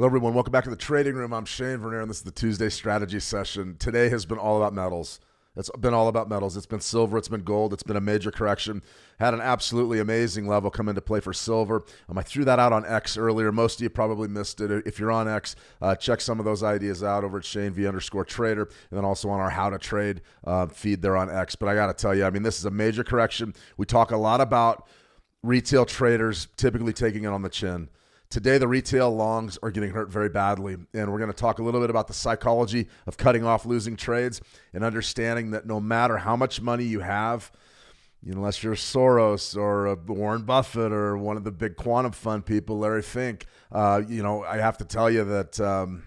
Hello, everyone. Welcome back to the Trading Room. I'm Shane Vernier, and this is the Tuesday strategy session. Today has been all about metals. It's been all about metals. It's been silver. It's been gold. It's been a major correction. Had an absolutely amazing level come into play for silver. I threw that out on X earlier. Most of you probably missed it. If you're on X, check some of those ideas out over at ShaneV_Trader, and then also on our How to Trade feed there on X. But I got to tell you, I mean, this is a major correction. We talk a lot about retail traders typically taking it on the chin. Today, the retail longs are getting hurt very badly, and we're going to talk a little bit about the psychology of cutting off losing trades and understanding that no matter how much money you have, unless you're Soros or Warren Buffett or one of the big quantum fund people, Larry Fink, I have to tell you that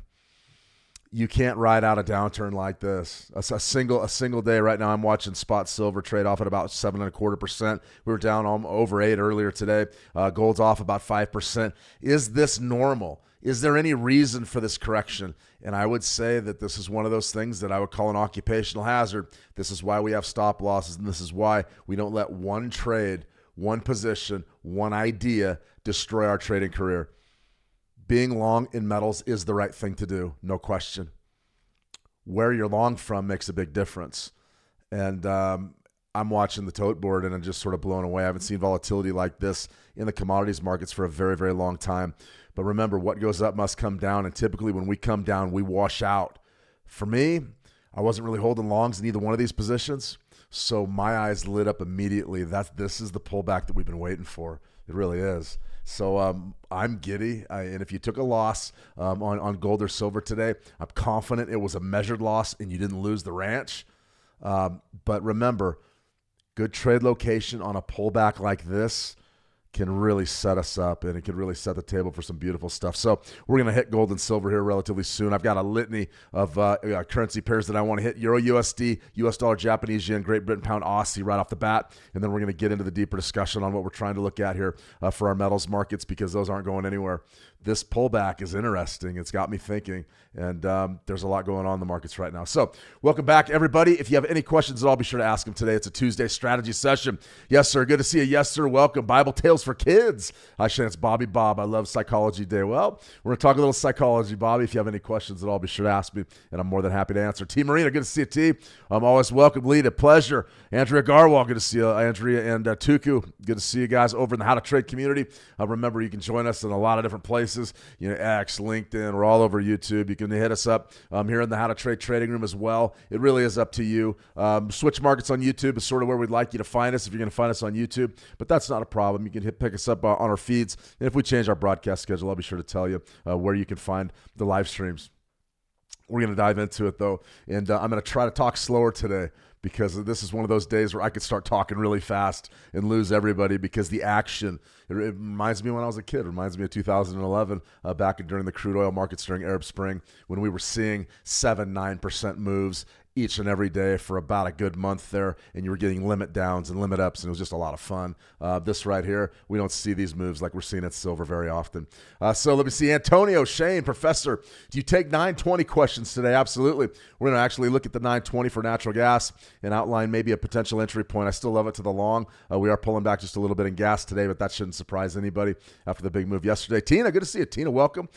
you can't ride out a downturn like this. A single day right now, I'm watching spot silver trade off at about 7.25%. We were down over 8 earlier today. Gold's off about 5%. Is this normal? Is there any reason for this correction? And I would say that this is one of those things that I would call an occupational hazard. This is why we have stop losses, and this is why we don't let one trade, one position, one idea destroy our trading career. Being long in metals is the right thing to do, no question. Where you're long from makes a big difference. And I'm watching the tote board and I'm just sort of blown away. I haven't seen volatility like this in the commodities markets for a very, very long time. But remember, what goes up must come down. And typically when we come down, we wash out. For me, I wasn't really holding longs in either one of these positions. So my eyes lit up immediately. This is the pullback that we've been waiting for. It really is. So I'm giddy, and if you took a loss on gold or silver today, I'm confident it was a measured loss and you didn't lose the ranch. But remember, good trade location on a pullback like this can really set us up, and it can really set the table for some beautiful stuff. So we're going to hit gold and silver here relatively soon. I've got a litany of currency pairs that I want to hit: Euro USD, US dollar, Japanese yen, Great Britain pound, Aussie right off the bat. And then we're going to get into the deeper discussion on what we're trying to look at here for our metals markets, because those aren't going anywhere. This pullback is interesting. It's got me thinking, and there's a lot going on in the markets right now. So welcome back, everybody. If you have any questions at all, be sure to ask them today. It's a Tuesday strategy session. Yes, sir. Good to see you. Yes, sir. Welcome. Bible Tales for Kids. Hi, Shane. It's Bobby Bob. I love Psychology Day. Well, we're going to talk a little psychology, Bobby. If you have any questions at all, be sure to ask me, and I'm more than happy to answer. T. Marina, good to see you, T. I'm always welcome. Lead, a pleasure. Andrea Garwal, good to see you. Andrea and Tuku, good to see you guys over in the How to Trade community. Remember, you can join us in a lot of different places. X, LinkedIn, we're all over YouTube. You can hit us up here in the How to Trade trading room as well. It really is up to you. Switch Markets on YouTube is sort of where we'd like you to find us if you're going to find us on YouTube, but that's not a problem. You can pick us up on our feeds, and if we change our broadcast schedule, I'll be sure to tell you where you can find the live streams. We're going to dive into it, though, and I'm going to try to talk slower today, because this is one of those days where I could start talking really fast and lose everybody, because the action, it reminds me when I was a kid. It reminds me of 2011, back during the crude oil markets during Arab Spring, when we were seeing 7-9% moves each and every day for about a good month there, and you were getting limit downs and limit ups, and it was just a lot of fun. This right here, we don't see these moves like we're seeing at silver very often. So let me see. Antonio, Shane, Professor, do you take 920 questions today? Absolutely. We're going to actually look at the 920 for natural gas and outline maybe a potential entry point. I still love it to the long. We are pulling back just a little bit in gas today, but that shouldn't surprise anybody after the big move yesterday. Tina, good to see you. Tina, welcome.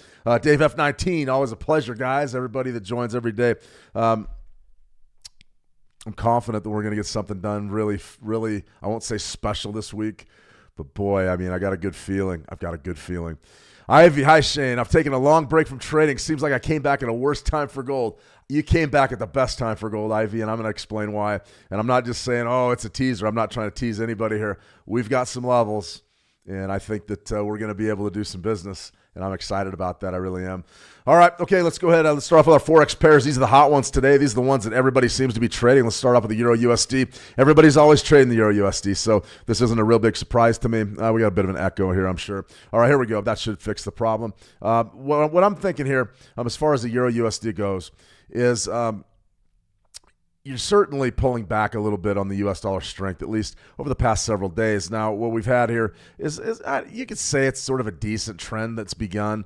Dave F19, always a pleasure, guys. Everybody that joins every day. I'm confident that we're going to get something done really, really, I won't say special this week, but boy, I mean, I got a good feeling. I've got a good feeling. Ivy, hi, Shane. I've taken a long break from trading. Seems like I came back at a worse time for gold. You came back at the best time for gold, Ivy, and I'm going to explain why. And I'm not just saying, oh, it's a teaser. I'm not trying to tease anybody here. We've got some levels, and I think that we're going to be able to do some business. And I'm excited about that. I really am. All right. Okay, let's go ahead. Let's start off with our Forex pairs. These are the hot ones today. These are the ones that everybody seems to be trading. Let's start off with the Euro USD. Everybody's always trading the Euro USD, so this isn't a real big surprise to me. We got a bit of an echo here, I'm sure. All right, here we go. That should fix the problem. What I'm thinking here, as far as the Euro USD goes, is you're certainly pulling back a little bit on the U.S. dollar strength, at least over the past several days. Now, what we've had here is you could say it's sort of a decent trend that's begun,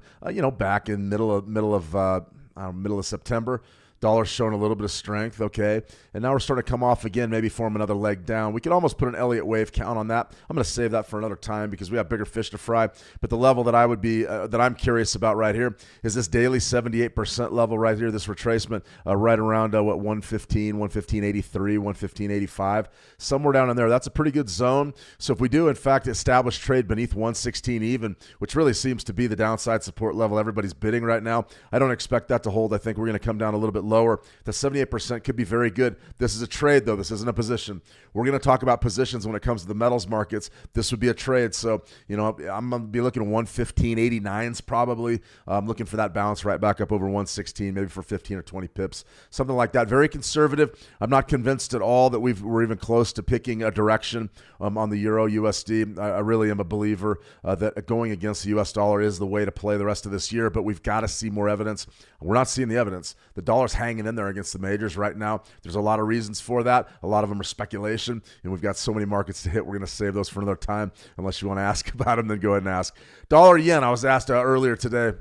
back in middle of September. Dollar's showing a little bit of strength, okay? And now we're starting to come off again, maybe form another leg down. We could almost put an Elliott wave count on that. I'm going to save that for another time because we have bigger fish to fry. But the level that I would be, that I'm curious about right here is this daily 78% level right here, this retracement right around, 115, 115.83, 115.85, somewhere down in there. That's a pretty good zone. So if we do, in fact, establish trade beneath 116 even, which really seems to be the downside support level everybody's bidding right now, I don't expect that to hold. I think we're going to come down a little bit lower. The 78% could be very good. This is a trade, though. This isn't a position. We're going to talk about positions when it comes to the metals markets. This would be a trade. So, I'm going to be looking at 115.89s probably. I'm looking for that bounce right back up over 116, maybe for 15 or 20 pips, something like that. Very conservative. I'm not convinced at all that we're even close to picking a direction on the Euro USD. I really am a believer that going against the U.S. dollar is the way to play the rest of this year, but we've got to see more evidence. We're not seeing the evidence. The dollar's hanging in there against the majors right now. There's a lot of reasons for that. A lot of them are speculation, and we've got so many markets to hit. We're going to save those for another time. Unless you want to ask about them, then go ahead and ask. Dollar yen, I was asked earlier today.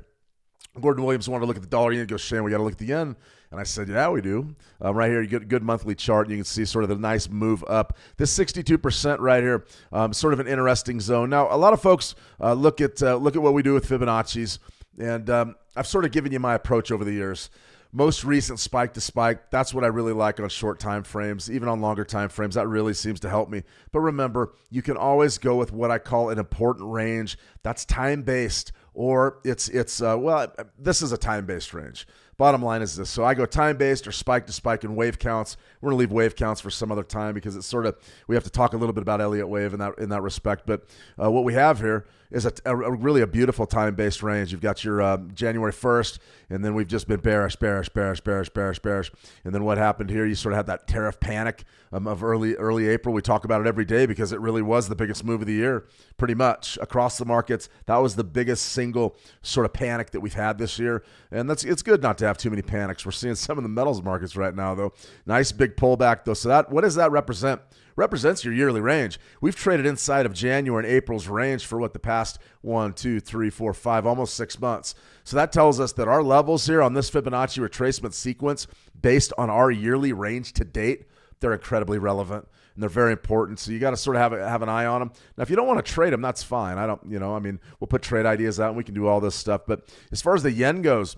Gordon Williams wanted to look at the dollar yen. He goes, Shane, we got to look at the yen. And I said, yeah, we do. Right here, you get a good monthly chart. And you can see sort of the nice move up. This 62% right here, sort of an interesting zone. Now, a lot of folks look at what we do with Fibonacci's. And I've sort of given you my approach over the years. Most recent spike to spike, that's what I really like on short time frames, even on longer time frames. That really seems to help me. But remember, you can always go with what I call an important range. That's time-based, or it's this is a time-based range. Bottom line is this. So I go time-based or spike to spike and wave counts. We're going to leave wave counts for some other time because it's sort of, we have to talk a little bit about Elliott wave in that respect. But what we have here is really a beautiful time-based range. You've got your January 1st, and then we've just been bearish. And then what happened here, you sort of had that tariff panic of early April. We talk about it every day because it really was the biggest move of the year, pretty much, across the markets. That was the biggest single sort of panic that we've had this year. And it's good not to have too many panics. We're seeing some of the metals markets right now, though. Nice big pullback, though. So what does that represent? Represents your yearly range. We've traded inside of January and April's range for the past 1, 2, 3, 4, 5, almost 6 months. So that tells us that our levels here on this Fibonacci retracement sequence, based on our yearly range to date, they're incredibly relevant and they're very important. So you got to sort of have an eye on them. Now, if you don't want to trade them, that's fine. We'll put trade ideas out and we can do all this stuff. But as far as the yen goes,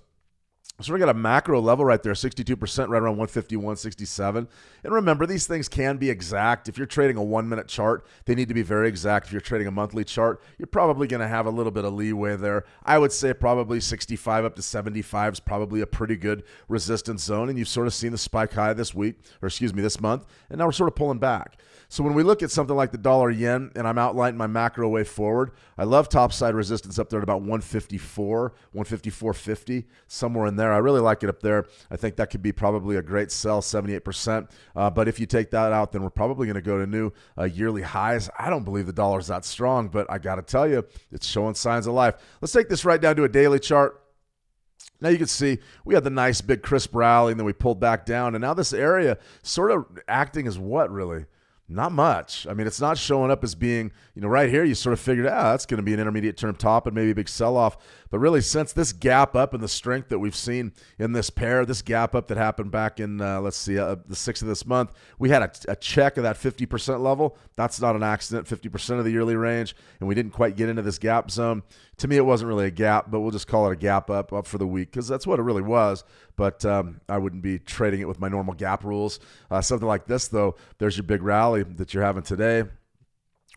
so we got a macro level right there, 62%, right around 150, 167. And remember, these things can be exact. If you're trading a 1-minute chart, they need to be very exact. If you're trading a monthly chart, you're probably going to have a little bit of leeway there. I would say probably 65 up to 75 is probably a pretty good resistance zone. And you've sort of seen the spike high this month. And now we're sort of pulling back. So when we look at something like the dollar yen, and I'm outlining my macro way forward, I love topside resistance up there at about 154, 154.50, somewhere in there. I really like it up there. I think that could be probably a great sell, 78%. But if you take that out, then we're probably going to go to new yearly highs. I don't believe the dollar's that strong, but I got to tell you, it's showing signs of life. Let's take this right down to a daily chart. Now you can see we had the nice big crisp rally, and then we pulled back down. And now this area sort of acting as what, really? Not much. I mean, it's not showing up as being, right here you sort of figured, that's going to be an intermediate term top and maybe a big sell-off. But really, since this gap up and the strength that we've seen in this pair, this gap up that happened back in, the 6th of this month, we had a check of that 50% level. That's not an accident, 50% of the yearly range, and we didn't quite get into this gap zone. To me, it wasn't really a gap, but we'll just call it a gap up for the week because that's what it really was. But I wouldn't be trading it with my normal gap rules. Something like this, though, there's your big rally that you're having today.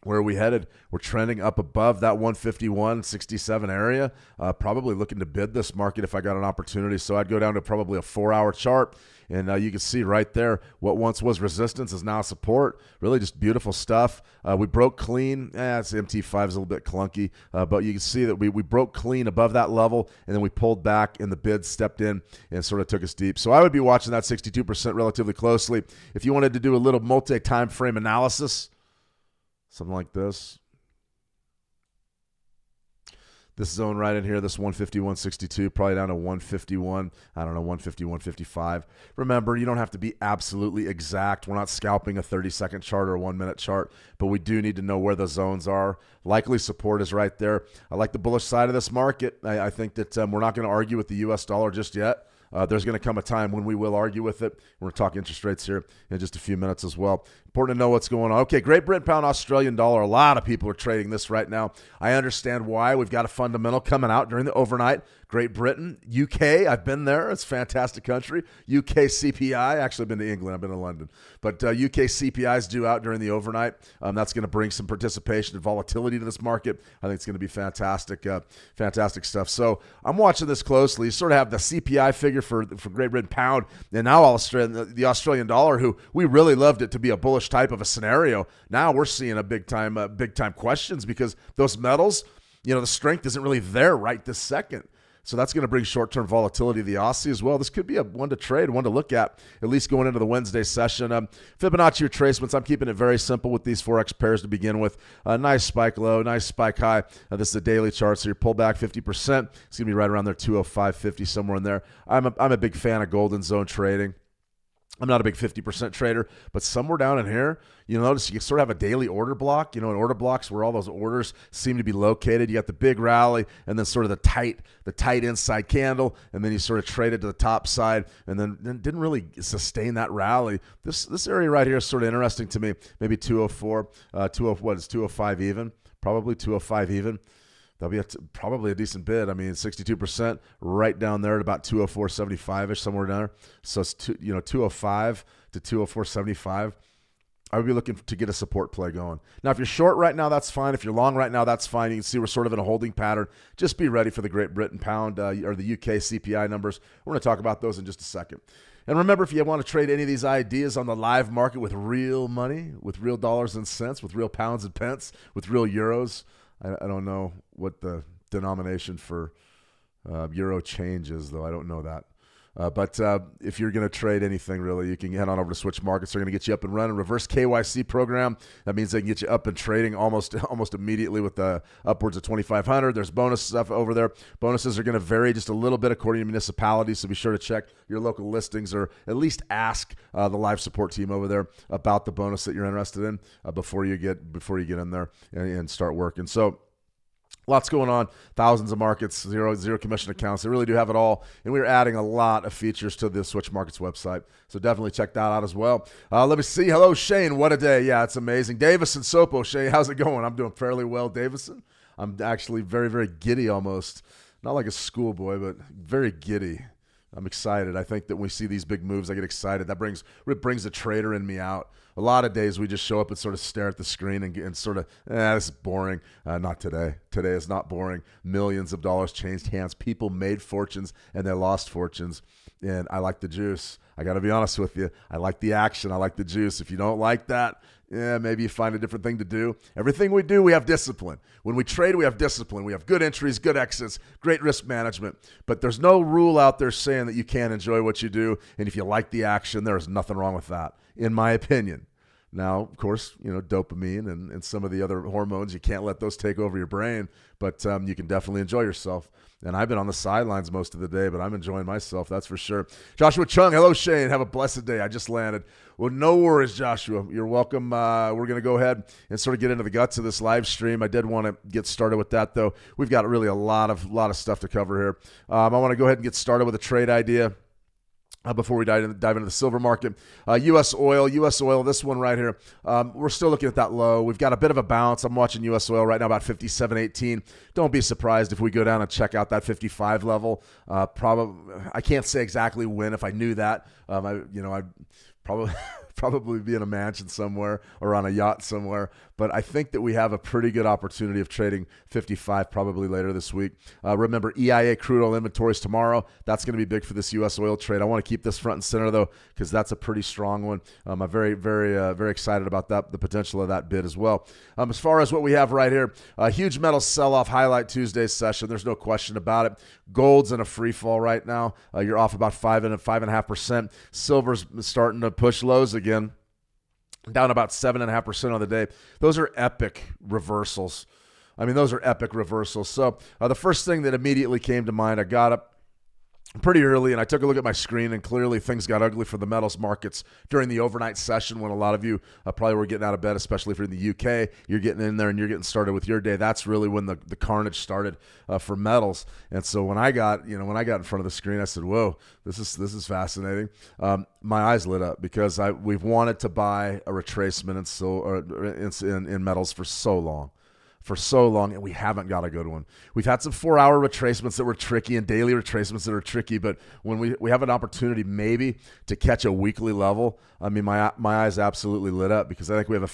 Where are we headed? We're trending up above that 151.67 area. Probably looking to bid this market if I got an opportunity. So I'd go down to probably a 4-hour chart. And you can see right there what once was resistance is now support. Really just beautiful stuff. We broke clean. It's MT5 is a little bit clunky. But you can see that we broke clean above that level. And then we pulled back and the bid stepped in and sort of took us deep. So I would be watching that 62% relatively closely. If you wanted to do a little multi-time frame analysis, something like this. This zone right in here, this 151.62, probably down to 151, I don't know, 150, Remember, you don't have to be absolutely exact. We're not scalping a 30-second chart or a 1-minute chart, but we do need to know where the zones are. Likely support is right there. I like the bullish side of this market. I think that we're not going to argue with the U.S. dollar just yet. There's going to come a time when we will argue with it. We're going to talk interest rates here in just a few minutes as well. Important to know what's going on. Okay, Great Britain pound, Australian dollar. A lot of people are trading this right now. I understand why. We've got a fundamental coming out during the overnight. Great Britain, UK, I've been there. It's a fantastic country. UK CPI, actually I've been to England. I've been to London. But UK CPI is due out during the overnight. That's going to bring some participation and volatility to this market. I think it's going to be fantastic, fantastic stuff. So I'm watching this closely. You sort of have the CPI figure for Great Britain pound, and now the Australian dollar, who we really loved it to be a bullish type of a scenario. Now we're seeing a big time questions because those metals, the strength isn't really there right this second. So that's going to bring short-term volatility to the Aussie as well. This could be a one to trade, one to look at least going into the Wednesday session. Fibonacci retracements, I'm keeping it very simple with these Forex pairs to begin with. Nice spike low, nice spike high. This is a daily chart, so your pullback 50%. It's going to be right around there, 205.50, somewhere in there. I'm a big fan of golden zone trading. I'm not a big 50% trader, but somewhere down in here, you'll notice you sort of have a daily order block, and order blocks where all those orders seem to be located. You got the big rally and then sort of the tight inside candle, and then you sort of traded to the top side and then didn't really sustain that rally. This area right here is sort of interesting to me. Maybe 204, 205 even, probably 205 even. That'll be probably a decent bid. I mean, 62% right down there at about 204.75-ish, somewhere down there. So it's 205 to 204.75. I would be looking to get a support play going. Now, if you're short right now, that's fine. If you're long right now, that's fine. You can see we're sort of in a holding pattern. Just be ready for the Great Britain pound or the UK CPI numbers. We're going to talk about those in just a second. And remember, if you want to trade any of these ideas on the live market with real money, with real dollars and cents, with real pounds and pence, with real euros, I don't know what the denomination for euro change is, though. I don't know that. But if you're going to trade anything, really, you can head on over to Switch Markets. They're going to get you up and running. Reverse KYC program. That means they can get you up and trading almost immediately with upwards of 2,500. There's bonus stuff over there. Bonuses are going to vary just a little bit according to municipalities, so be sure to check your local listings or at least ask the live support team over there about the bonus that you're interested in before you get in there and start working. So lots going on, thousands of markets, zero commission accounts. They really do have it all, and we're adding a lot of features to the Switch Markets website, so definitely check that out as well. Let me see. Hello, Shane. What a day. Yeah, it's amazing. Davison Sopo. Shane, how's it going? I'm doing fairly well, Davison. I'm actually very, very giddy almost. Not like a schoolboy, but very giddy. I'm excited. I think that when we see these big moves, I get excited. It brings the trader in me out. A lot of days we just show up and sort of stare at the screen and sort of, this is boring. Not today. Today is not boring. Millions of dollars changed hands. People made fortunes and they lost fortunes. And I like the juice. I got to be honest with you. I like the action. I like the juice. If you don't like that, maybe you find a different thing to do. Everything we do, we have discipline. When we trade, we have discipline. We have good entries, good exits, great risk management. But there's no rule out there saying that you can't enjoy what you do. And if you like the action, there is nothing wrong with that, in my opinion. Now, of course, dopamine and some of the other hormones, you can't let those take over your brain, but you can definitely enjoy yourself. And I've been on the sidelines most of the day, but I'm enjoying myself, that's for sure. Joshua Chung, hello, Shane. Have a blessed day. I just landed. Well, no worries, Joshua. You're welcome. We're going to go ahead and sort of get into the guts of this live stream. I did want to get started with that, though. We've got really a lot of stuff to cover here. I want to go ahead and get started with a trade idea. Before we dive into the silver market, U.S. oil, this one right here, we're still looking at that low. We've got a bit of a bounce. I'm watching U.S. oil right now about 57.18. Don't be surprised if we go down and check out that 55 level. I can't say exactly when. If I knew that, I'd probably be in a mansion somewhere or on a yacht somewhere. But I think that we have a pretty good opportunity of trading 55 probably later this week. Remember, EIA crude oil inventories tomorrow. That's going to be big for this U.S. oil trade. I want to keep this front and center, though, because that's a pretty strong one. I'm very, very excited about that, the potential of that bid as well. As far as what we have right here, a huge metal sell-off highlight Tuesday session. There's no question about it. Gold's in a free fall right now. You're off about 5.5%. Silver's starting to push lows again, down about 7.5% on the day. Those are epic reversals. So the first thing that immediately came to mind, I got up pretty early and I took a look at my screen, and clearly things got ugly for the metals markets during the overnight session when a lot of you probably were getting out of bed, especially if you're in the UK. You're getting in there and you're getting started with your day. That's really when the carnage started for metals. And so when I got in front of the screen, I said, "Whoa, this is fascinating." My eyes lit up because we've wanted to buy a retracement in metals for so long, and we haven't got a good one. We've had some 4-hour retracements that were tricky and daily retracements that are tricky, but when we have an opportunity maybe to catch a weekly level, I mean, my eyes absolutely lit up because I think we have a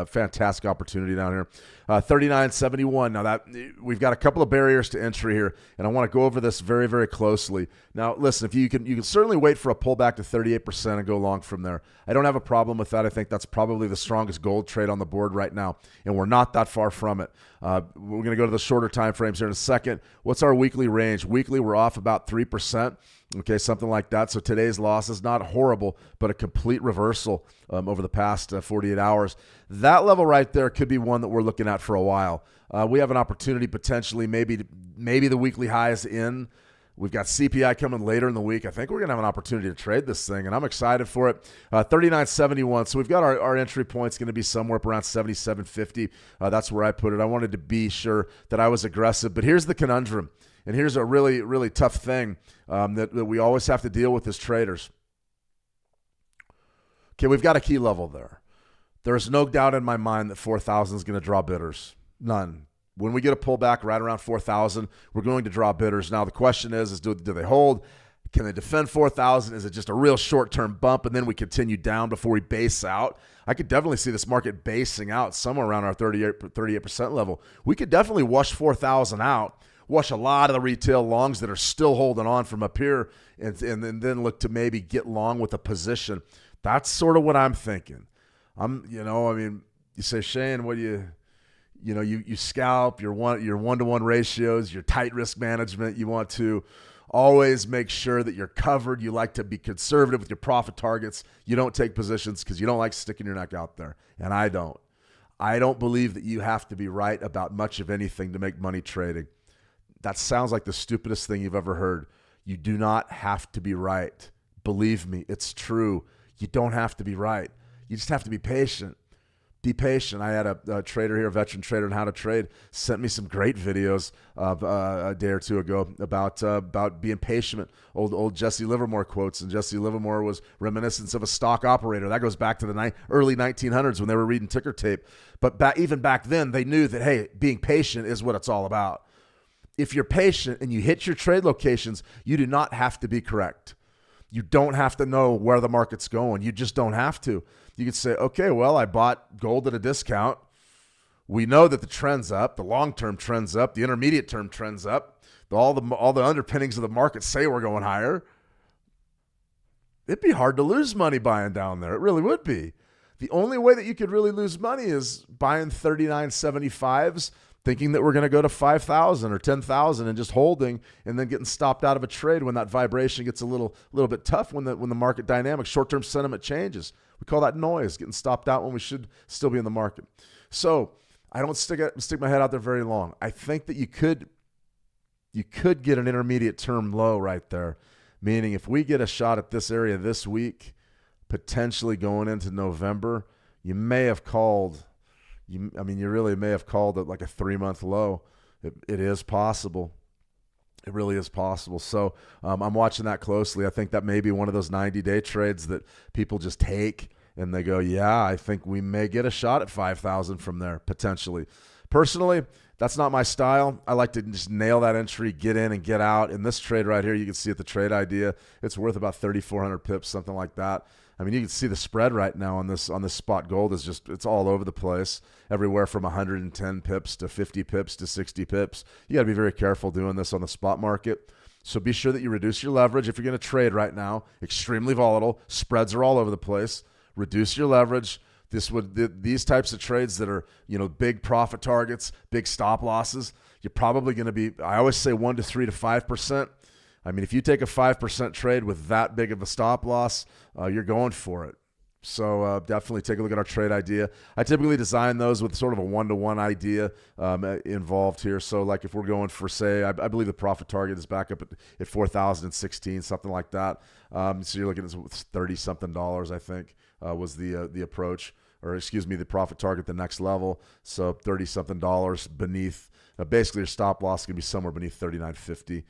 fantastic opportunity down here. 39.71. Now that we've got a couple of barriers to entry here, and I want to go over this very, very closely. Now, listen, if you can certainly wait for a pullback to 38% and go long from there. I don't have a problem with that. I think that's probably the strongest gold trade on the board right now, and we're not that far from it. We're going to go to the shorter time frames here in a second. What's our weekly range? Weekly, we're off about 3%. Okay, something like that. So today's loss is not horrible, but a complete reversal over the past 48 hours. That level right there could be one that we're looking at for a while. We have an opportunity potentially, maybe the weekly high is in. We've got CPI coming later in the week. I think we're going to have an opportunity to trade this thing, and I'm excited for it. 39.71. So we've got our entry point's going to be somewhere up around 77.50. That's where I put it. I wanted to be sure that I was aggressive. But here's the conundrum, and here's a really, really tough thing that we always have to deal with as traders. Okay, we've got a key level there. There's no doubt in my mind that 4,000 is going to draw bidders. None. When we get a pullback right around 4,000, we're going to draw bidders. Now, the question is do they hold? Can they defend 4,000? Is it just a real short-term bump, and then we continue down before we base out? I could definitely see this market basing out somewhere around our 38% level. We could definitely wash 4,000 out, wash a lot of the retail longs that are still holding on from up here, and then look to maybe get long with a position. That's sort of what I'm thinking. You say, Shane, what do you scalp your one-to-one ratios, your tight risk management. You want to always make sure that you're covered. You like to be conservative with your profit targets. You don't take positions because you don't like sticking your neck out there. And I don't. I don't believe that you have to be right about much of anything to make money trading. That sounds like the stupidest thing you've ever heard. You do not have to be right. Believe me, it's true. You don't have to be right. You just have to be patient. Be patient. I had a trader here, a veteran trader on how to trade, sent me some great videos a day or two ago about being patient. Old Jesse Livermore quotes, and Jesse Livermore was reminiscent of a stock operator. That goes back to the early 1900s when they were reading ticker tape. But even back then, they knew that, hey, being patient is what it's all about. If you're patient and you hit your trade locations, you do not have to be correct. You don't have to know where the market's going. You just don't have to. You could say, okay, well, I bought gold at a discount. We know that the trend's up, the long-term trend's up, the intermediate-term trend's up. All the underpinnings of the market say we're going higher. It'd be hard to lose money buying down there. It really would be. The only way that you could really lose money is buying 39.75s thinking that we're going to go to 5,000 or 10,000 and just holding, and then getting stopped out of a trade when that vibration gets a little bit tough, when the market dynamics, short-term sentiment changes. We call that noise, getting stopped out when we should still be in the market. So I don't stick my head out there very long. I think that you could get an intermediate term low right there, meaning if we get a shot at this area this week, potentially going into November, you may have called. You really may have called it like a 3-month low. It is possible. It really is possible. So I'm watching that closely. I think that may be one of those 90-day trades that people just take and they go, yeah, I think we may get a shot at 5,000 from there potentially. Personally, that's not my style. I like to just nail that entry, get in and get out. In this trade right here, you can see at the trade idea, it's worth about 3,400 pips, something like that. I mean, you can see the spread right now on this spot gold is just, it's all over the place, everywhere from 110 pips to 50 pips to 60 pips. You got to be very careful doing this on the spot market. So be sure that you reduce your leverage if you're going to trade right now. Extremely volatile. Spreads are all over the place. Reduce your leverage. These types of trades that are, big profit targets, big stop losses, you're probably going to be, I always say 1 to 3 to 5%. I mean, if you take a 5% trade with that big of a stop loss, you're going for it. So definitely take a look at our trade idea. I typically design those with sort of a 1-to-1 idea involved here. So like if we're going for, say, I believe the profit target is back up at 4,016, something like that. So you're looking at $30-something, I think, was the approach, or excuse me, the profit target, the next level. So $30-something beneath. Basically, your stop loss is going to be somewhere beneath 39.50.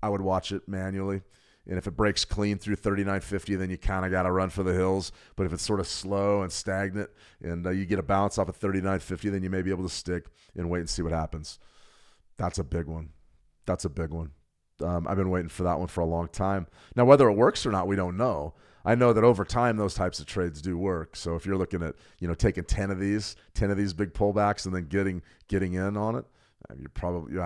I would watch it manually. And if it breaks clean through 39.50, then you kind of got to run for the hills. But if it's sort of slow and stagnant and you get a bounce off of 39.50, then you may be able to stick and wait and see what happens. That's a big one. I've been waiting for that one for a long time. Now, whether it works or not, we don't know. I know that over time, those types of trades do work. So if you're looking at, taking 10 of these big pullbacks and then getting in on it, you're probably,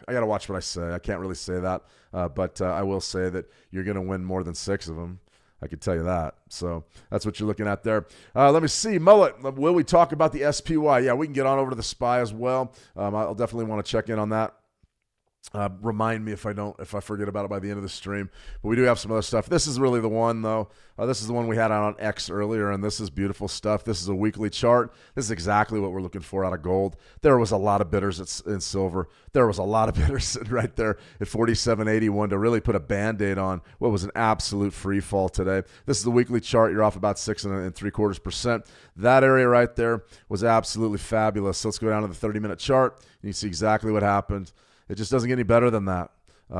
I got to watch what I say. I can't really say that, but I will say that you're going to win more than 6 of them. I can tell you that. So that's what you're looking at there. Let me see. Mullet, will we talk about the SPY? Yeah, we can get on over to the SPY as well. I'll definitely want to check in on that. Remind me if I forget about it by the end of the stream. But we do have some other stuff. This is really the one, though. This is the one we had on X earlier, and this is beautiful stuff. This is a weekly chart. This is exactly what we're looking for out of gold. There was a lot of bidders in silver. There was a lot of bidders sitting right there at 47.81 to really put a Band-Aid on what was an absolute free fall today. This is the weekly chart. You're off about 6.75%. That area right there was absolutely fabulous. So let's go down to the 30-minute chart, and you see exactly what happened. It just doesn't get any better than that.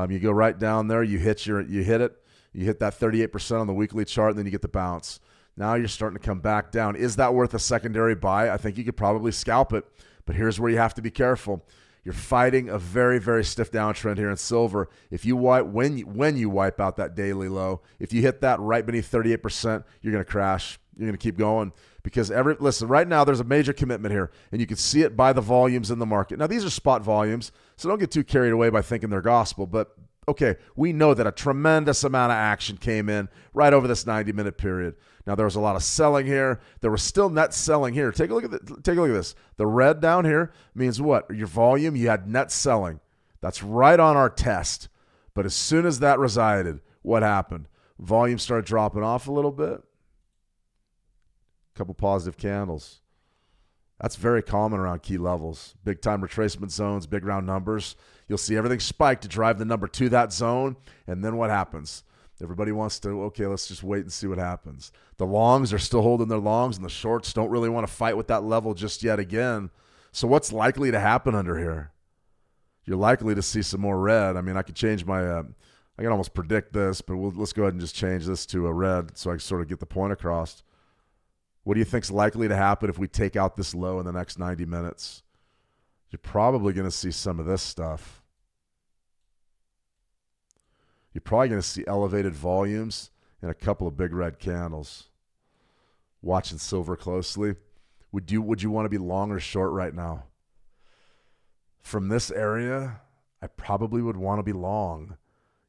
You go right down there, you hit it, you hit that 38% on the weekly chart, and then you get the bounce. Now you're starting to come back down. Is that worth a secondary buy? I think you could probably scalp it, but here's where you have to be careful. You're fighting a very, very stiff downtrend here in silver. If you when you wipe out that daily low, if you hit that right beneath 38%, you're going to crash. You're going to keep going because listen, right now there's a major commitment here, and you can see it by the volumes in the market. Now, these are spot volumes, so don't get too carried away by thinking they're gospel, but okay, we know that a tremendous amount of action came in right over this 90-minute period. Now, there was a lot of selling here. There was still net selling here. Take a look at this. The red down here means what? Your volume, you had net selling. That's right on our test. But as soon as that resided, what happened? Volume started dropping off a little bit. Couple positive candles. That's very common around key levels. Big time retracement zones, big round numbers. You'll see everything spike to drive the number to that zone. And then what happens? Everybody wants to, okay, let's just wait and see what happens. The longs are still holding their longs, and the shorts don't really want to fight with that level just yet again. So what's likely to happen under here? You're likely to see some more red. I mean, I could change my, I can almost predict this, but let's go ahead and just change this to a red so I can sort of get the point across. What do you think is likely to happen if we take out this low in the next 90 minutes? You're probably going to see some of this stuff. You're probably going to see elevated volumes and a couple of big red candles. Watching silver closely. Would you want to be long or short right now? From this area, I probably would want to be long.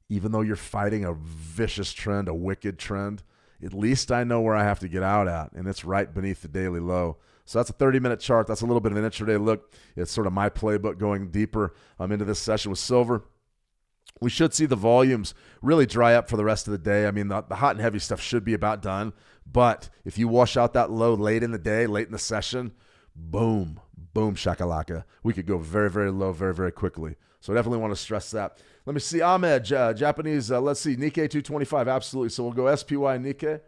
Even though you're fighting a vicious trend, a wicked trend, at least I know where I have to get out at, and it's right beneath the daily low. So that's a 30-minute chart. That's a little bit of an intraday look. It's sort of my playbook going deeper into this session with silver. We should see the volumes really dry up for the rest of the day. I mean, the hot and heavy stuff should be about done. But if you wash out that low late in the day, late in the session, boom, boom, shakalaka. We could go very, very low very, very quickly. So I definitely want to stress that. Let me see. Ahmed, Japanese, let's see. Nikkei 225, absolutely. So we'll go SPY and Nikkei.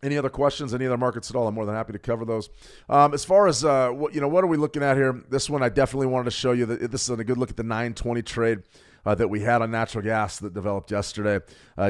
Any other questions? Any other markets at all? I'm more than happy to cover those. As far as what are we looking at here? This one I definitely wanted to show you that this is a good look at the 920 trade that we had on natural gas that developed yesterday.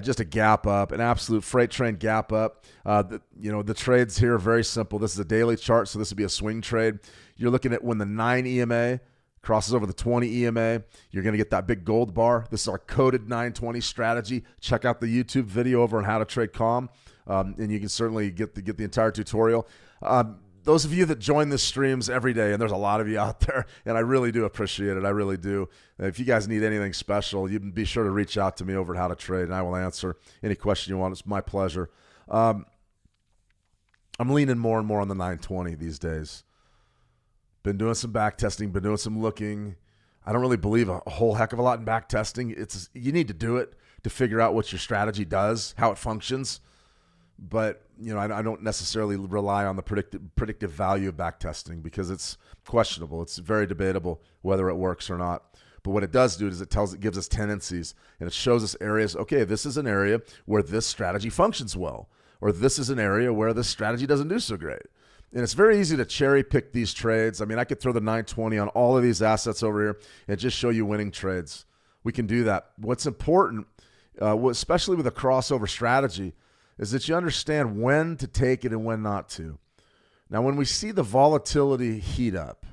Just a gap up, an absolute freight train gap up. The trades here are very simple. This is a daily chart, so this would be a swing trade. You're looking at when the 9 EMA crosses over the 20 EMA, you're going to get that big gold bar. This is our coded 920 strategy. Check out the YouTube video over on how to trade calm. And you can certainly get the entire tutorial. Those of you that join the streams every day, and there's a lot of you out there, and I really do appreciate it. I really do. If you guys need anything special, you can be sure to reach out to me over at How to Trade, and I will answer any question you want. It's my pleasure. I'm leaning more and more on the 920 these days. Been doing some back testing, been doing some looking. I don't really believe a whole heck of a lot in back testing. You need to do it to figure out what your strategy does, how it functions. But, I don't necessarily rely on the predictive value of backtesting because it's questionable. It's very debatable whether it works or not. But what it does do is it gives us tendencies, and it shows us areas. Okay, this is an area where this strategy functions well, or this is an area where this strategy doesn't do so great. And it's very easy to cherry pick these trades. I mean, I could throw the 920 on all of these assets over here and just show you winning trades. We can do that. What's important, especially with a crossover strategy, is that you understand when to take it and when not to. Now, when we see the volatility heat up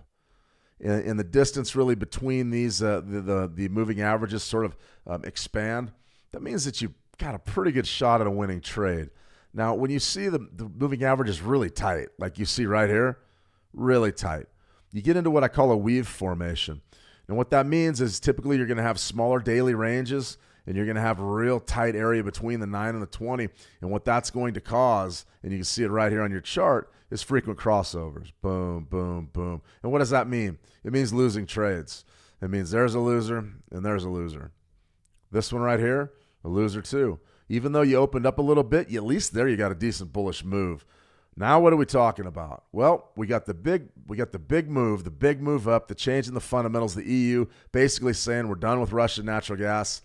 and the distance really between these, the moving averages sort of expand, that means that you've got a pretty good shot at a winning trade. Now, when you see the moving average is really tight, like you see right here, really tight, you get into what I call a weave formation. And what that means is typically you're going to have smaller daily ranges, and you're going to have a real tight area between the 9 and the 20. And what that's going to cause, and you can see it right here on your chart, is frequent crossovers. Boom, boom, boom. And what does that mean? It means losing trades. It means there's a loser and there's a loser. This one right here, a loser too. Even though you opened up a little bit, at least there you got a decent bullish move. Now what are we talking about? Well, we got the big move up, the change in the fundamentals, the EU basically saying we're done with Russian natural gas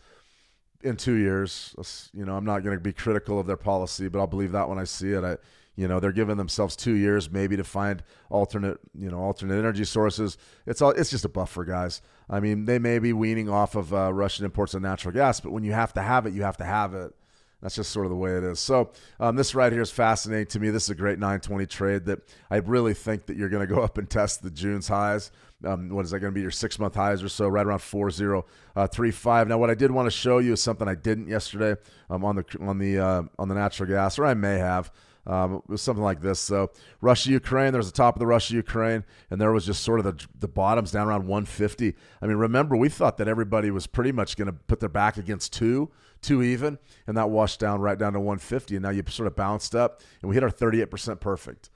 in 2 years. I'm not going to be critical of their policy, but I'll believe that when I see it. They're giving themselves 2 years maybe to find alternate energy sources. It's just a buffer, guys. I mean, they may be weaning off of Russian imports of natural gas, but when you have to have it, you have to have it. That's just sort of the way it is. So this right here is fascinating to me. This is a great 920 trade that I really think that you're going to go up and test the June's highs. What is that going to be, your 6-month highs or so, right around 4035. Now, what I did want to show you is something I didn't yesterday on the natural gas, or I may have. It was something like this. So Russia-Ukraine, there's the top of the Russia-Ukraine, and there was just sort of the bottoms down around 150. I mean, remember, we thought that everybody was pretty much going to put their back against two even, and that washed down right down to 150, and now you sort of bounced up, and we hit our 38% perfect.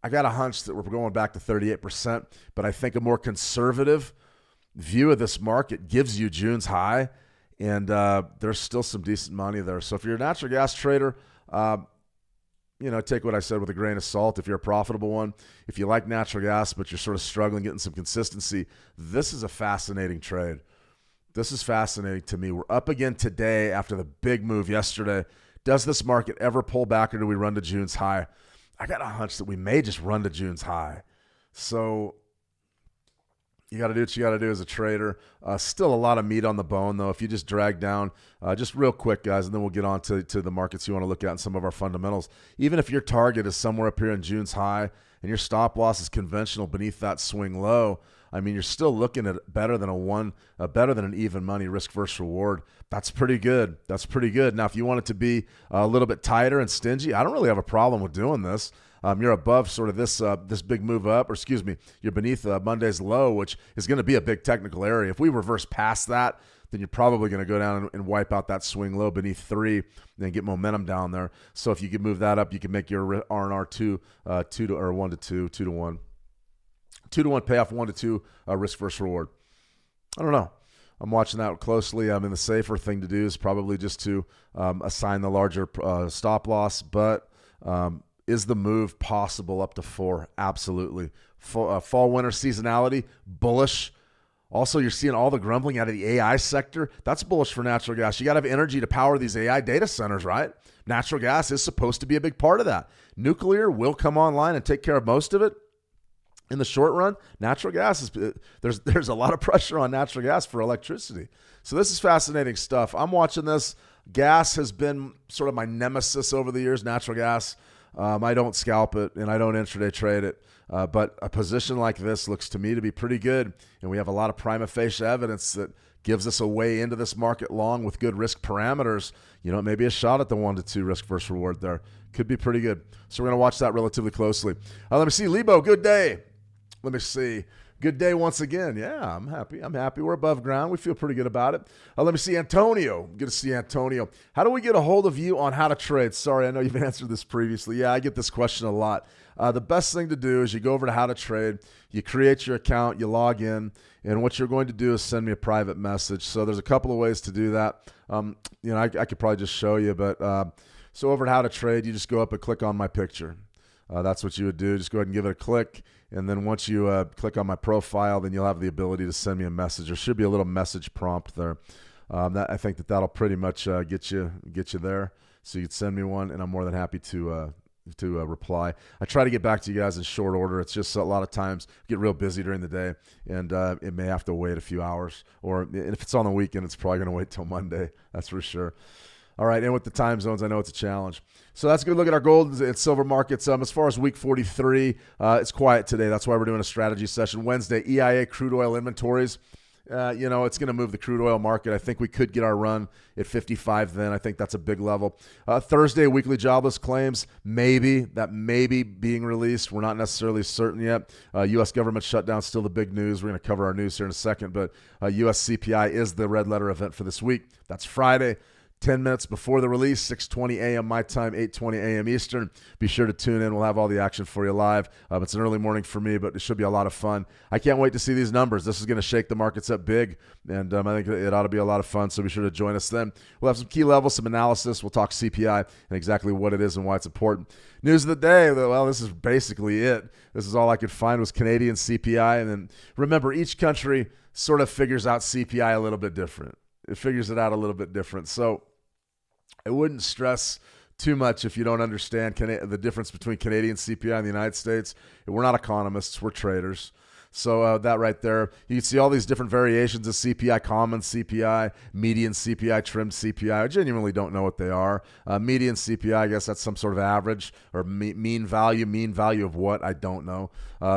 I got a hunch that we're going back to 38%, but I think a more conservative view of this market gives you June's high, and there's still some decent money there. So if you're a natural gas trader, take what I said with a grain of salt. If you're a profitable one, if you like natural gas, but you're sort of struggling getting some consistency, this is a fascinating trade. This is fascinating to me. We're up again today after the big move yesterday. Does this market ever pull back, or do we run to June's high? I got a hunch that we may just run to June's high. So you got to do what you got to do as a trader. Still a lot of meat on the bone, though. If you just drag down, just real quick, guys, and then we'll get on to the markets you want to look at and some of our fundamentals. Even if your target is somewhere up here in June's high and your stop loss is conventional beneath that swing low, I mean, you're still looking at better than an even money risk versus reward. That's pretty good. That's pretty good. Now, if you want it to be a little bit tighter and stingy, I don't really have a problem with doing this. You're above sort of this big move up, or excuse me, you're beneath Monday's low, which is going to be a big technical area. If we reverse past that, then you're probably going to go down and wipe out that swing low beneath 3 and then get momentum down there. So if you can move that up, you can make your R&R 2 to or 1 to 2, 2 to 1. 2 to 1 payoff, 1 to 2 risk versus reward. I don't know. I'm watching that closely. I mean, the safer thing to do is probably just to assign the larger stop loss. But is the move possible up to 4? Absolutely. Fall winter seasonality, bullish. Also, you're seeing all the grumbling out of the AI sector. That's bullish for natural gas. You got to have energy to power these AI data centers, right? Natural gas is supposed to be a big part of that. Nuclear will come online and take care of most of it. In the short run, natural gas is there's a lot of pressure on natural gas for electricity. So this is fascinating stuff. I'm watching this. Gas has been sort of my nemesis over the years, natural gas. I don't scalp it and I don't intraday trade it. But a position like this looks to me to be pretty good. And we have a lot of prima facie evidence that gives us a way into this market long with good risk parameters. You know, maybe a shot at the 1 to 2 risk versus reward there. Could be pretty good. So we're going to watch that relatively closely. Let me see. Lebo, good day. Let me see. Good day once again. Yeah, I'm happy. We're above ground. We feel pretty good about it. Let me see Antonio. Good to see Antonio. How do we get a hold of you on how to trade? Sorry, I know you've answered this previously. Yeah, I get this question a lot. The best thing to do is you go over to how to trade. You create your account. You log in. And what you're going to do is send me a private message. So there's a couple of ways to do that. I could probably just show you. But so over to how to trade, you just go up and click on my picture. That's what you would do. Just go ahead and give it a click. And then once you click on my profile, then you'll have the ability to send me a message. There should be a little message prompt there. I think that'll pretty much get you there. So you can send me one, and I'm more than happy to reply. I try to get back to you guys in short order. It's just a lot of times I get real busy during the day, and it may have to wait a few hours. Or if it's on the weekend, it's probably going to wait till Monday. That's for sure. All right, and with the time zones, I know it's a challenge. So that's a good look at our gold and silver markets. As far as week 43, it's quiet today. That's why we're doing a strategy session. Wednesday, EIA crude oil inventories. It's going to move the crude oil market. I think we could get our run at 55 then. I think that's a big level. Thursday, weekly jobless claims, maybe being released. We're not necessarily certain yet. U.S. government shutdown, still the big news. We're going to cover our news here in a second, but U.S. CPI is the red letter event for this week. That's Friday. 10 minutes before the release, 6:20 a.m. my time, 8:20 a.m. Eastern. Be sure to tune in. We'll have all the action for you live. It's an early morning for me, but it should be a lot of fun. I can't wait to see these numbers. This is going to shake the markets up big, and I think it ought to be a lot of fun, so be sure to join us then. We'll have some key levels, some analysis. We'll talk CPI and exactly what it is and why it's important. News of the day, well, this is basically it. This is all I could find was Canadian CPI, and then remember, each country sort of figures out CPI a little bit different. It figures it out a little bit different. So I wouldn't stress too much if you don't understand the difference between Canadian CPI and the United States. We're not economists. We're traders. So that right there, you can see all these different variations of CPI, common CPI, median CPI, trimmed CPI. I genuinely don't know what they are. Median CPI, I guess that's some sort of average or mean value of what? I don't know.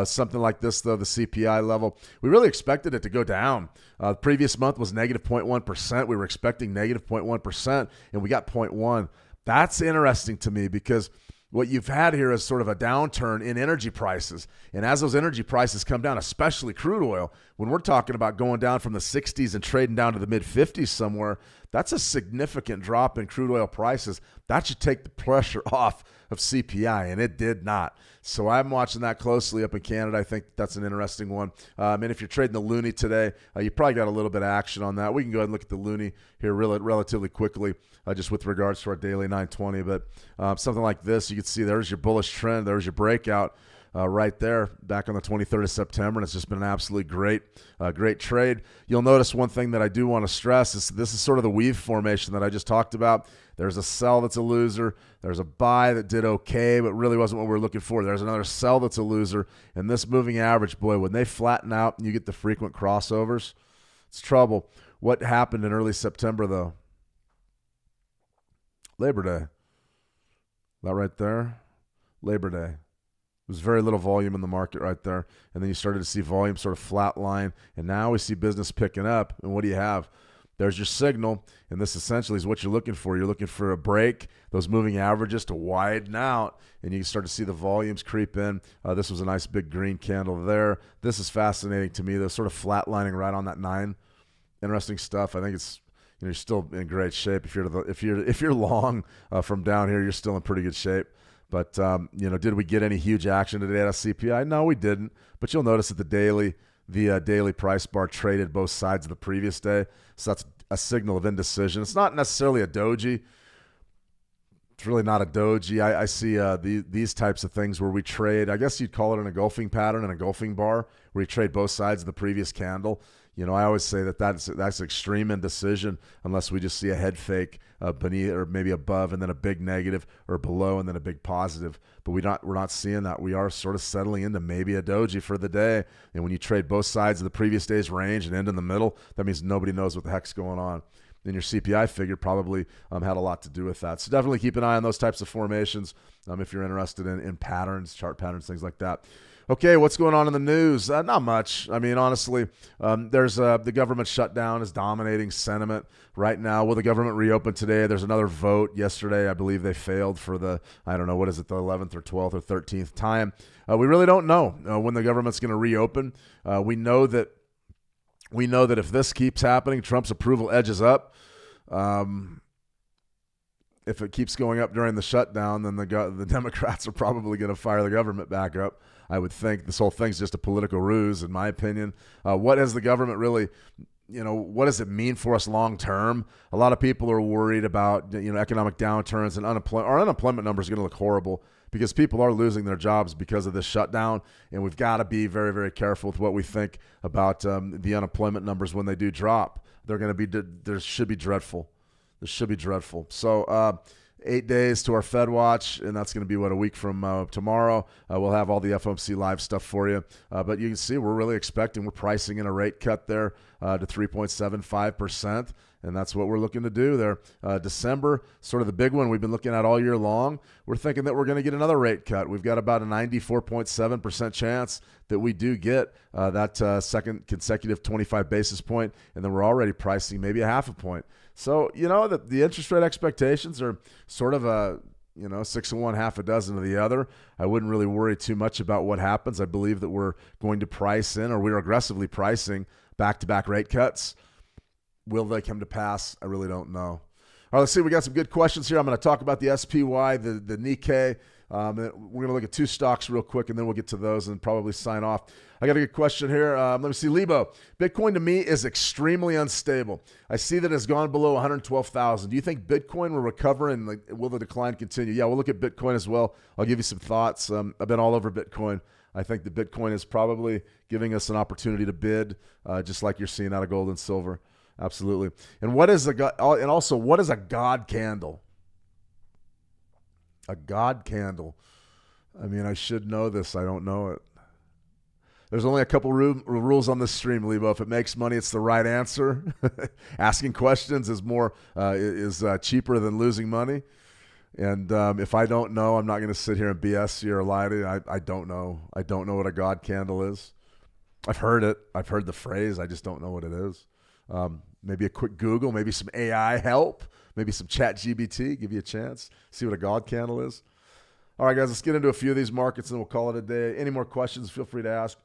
Something like this, though, the CPI level, we really expected it to go down. The previous month was negative 0.1%. We were expecting negative 0.1%, and we got 0.1. That's interesting to me because what you've had here is sort of a downturn in energy prices. And as those energy prices come down, especially crude oil, when we're talking about going down from the 60s and trading down to the mid-50s somewhere, that's a significant drop in crude oil prices. That should take the pressure off of CPI, and it did not. So I'm watching that closely up in Canada. I think that's an interesting one. And if you're trading the loonie today, you probably got a little bit of action on that. We can go ahead and look at the loonie here relatively quickly, just with regards to our daily 920. But something like this, you can see there's your bullish trend. There's your breakout right there back on the 23rd of September, and it's just been an absolutely great trade. You'll notice one thing that I do want to stress is this is sort of the weave formation that I just talked about. There's a sell that's a loser. There's a buy that did okay, but really wasn't what we were looking for. There's another sell that's a loser. And this moving average, boy, when they flatten out and you get the frequent crossovers, it's trouble. What happened in early September, though? Labor Day. That right there? Labor Day. There was very little volume in the market right there. And then you started to see volume sort of flatline. And now we see business picking up. And what do you have? There's your signal, and this essentially is what you're looking for. You're looking for a break, those moving averages to widen out, and you can start to see the volumes creep in. This was a nice big green candle there. This is fascinating to me. They're sort of flatlining right on that 9. interesting stuff. I think it's, you're still in great shape. If you're long from down here, you're still in pretty good shape. But did we get any huge action today out of CPI? No, we didn't. But you'll notice that the daily price bar traded both sides of the previous day. So that's a signal of indecision. It's not necessarily a doji. It's really not a doji. I see these types of things where we trade, I guess you'd call it an engulfing pattern, an engulfing bar, where you trade both sides of the previous candle. I always say that's extreme indecision unless we just see a head fake beneath or maybe above and then a big negative, or below and then a big positive. But we're not seeing that. We are sort of settling into maybe a doji for the day. And when you trade both sides of the previous day's range and end in the middle, that means nobody knows what the heck's going on. And your CPI figure probably had a lot to do with that. So definitely keep an eye on those types of formations if you're interested in patterns, chart patterns, things like that. Okay, what's going on in the news? Not much. I mean, honestly, there's the government shutdown is dominating sentiment right now. Will the government reopen today? There's another vote. Yesterday, I believe they failed for the 11th or 12th or 13th time. We really don't know when the government's going to reopen. We know that if this keeps happening, Trump's approval edges up. If it keeps going up during the shutdown, then the Democrats are probably going to fire the government back up. I would think this whole thing's just a political ruse, in my opinion. What has the government really, what does it mean for us long term? A lot of people are worried about economic downturns and unemployment. Our unemployment numbers are going to look horrible because people are losing their jobs because of this shutdown, and we've got to be very, very careful with what we think about the unemployment numbers when they do drop. There should be dreadful. This should be dreadful. So 8 days to our Fed watch, and that's going to be, a week from tomorrow. We'll have all the FOMC live stuff for you. But you can see we're pricing in a rate cut there to 3.75%, and that's what we're looking to do there. December, sort of the big one we've been looking at all year long. We're thinking that we're going to get another rate cut. We've got about a 94.7% chance that we do get that second consecutive 25 basis point, and then we're already pricing maybe a half a point. So, the interest rate expectations are sort of a, 6 of one, half a dozen of the other. I wouldn't really worry too much about what happens. I believe that we're going to price in, or we're aggressively pricing back-to-back rate cuts. Will they come to pass? I really don't know. All right, let's see. We got some good questions here. I'm going to talk about the SPY, the Nikkei. We're going to look at two stocks real quick, and then we'll get to those and probably sign off. I got a good question here. Let me see. Lebo, Bitcoin to me is extremely unstable. I see that it's gone below 112,000. Do you think Bitcoin will recover, and will the decline continue? Yeah, we'll look at Bitcoin as well. I'll give you some thoughts. I've been all over Bitcoin. I think that Bitcoin is probably giving us an opportunity to bid, just like you're seeing out of gold and silver. Absolutely. And what is a God candle? A God candle. I mean, I should know this. I don't know it. There's only a couple rules on this stream, Lebo. If it makes money, it's the right answer. Asking questions is cheaper than losing money. And if I don't know, I'm not going to sit here and BS you or lie to you. I don't know. I don't know what a God candle is. I've heard it. I've heard the phrase. I just don't know what it is. Maybe a quick Google, maybe some AI help, maybe some ChatGPT, give you a chance, see what a God candle is. All right, guys, let's get into a few of these markets and we'll call it a day. Any more questions, feel free to ask.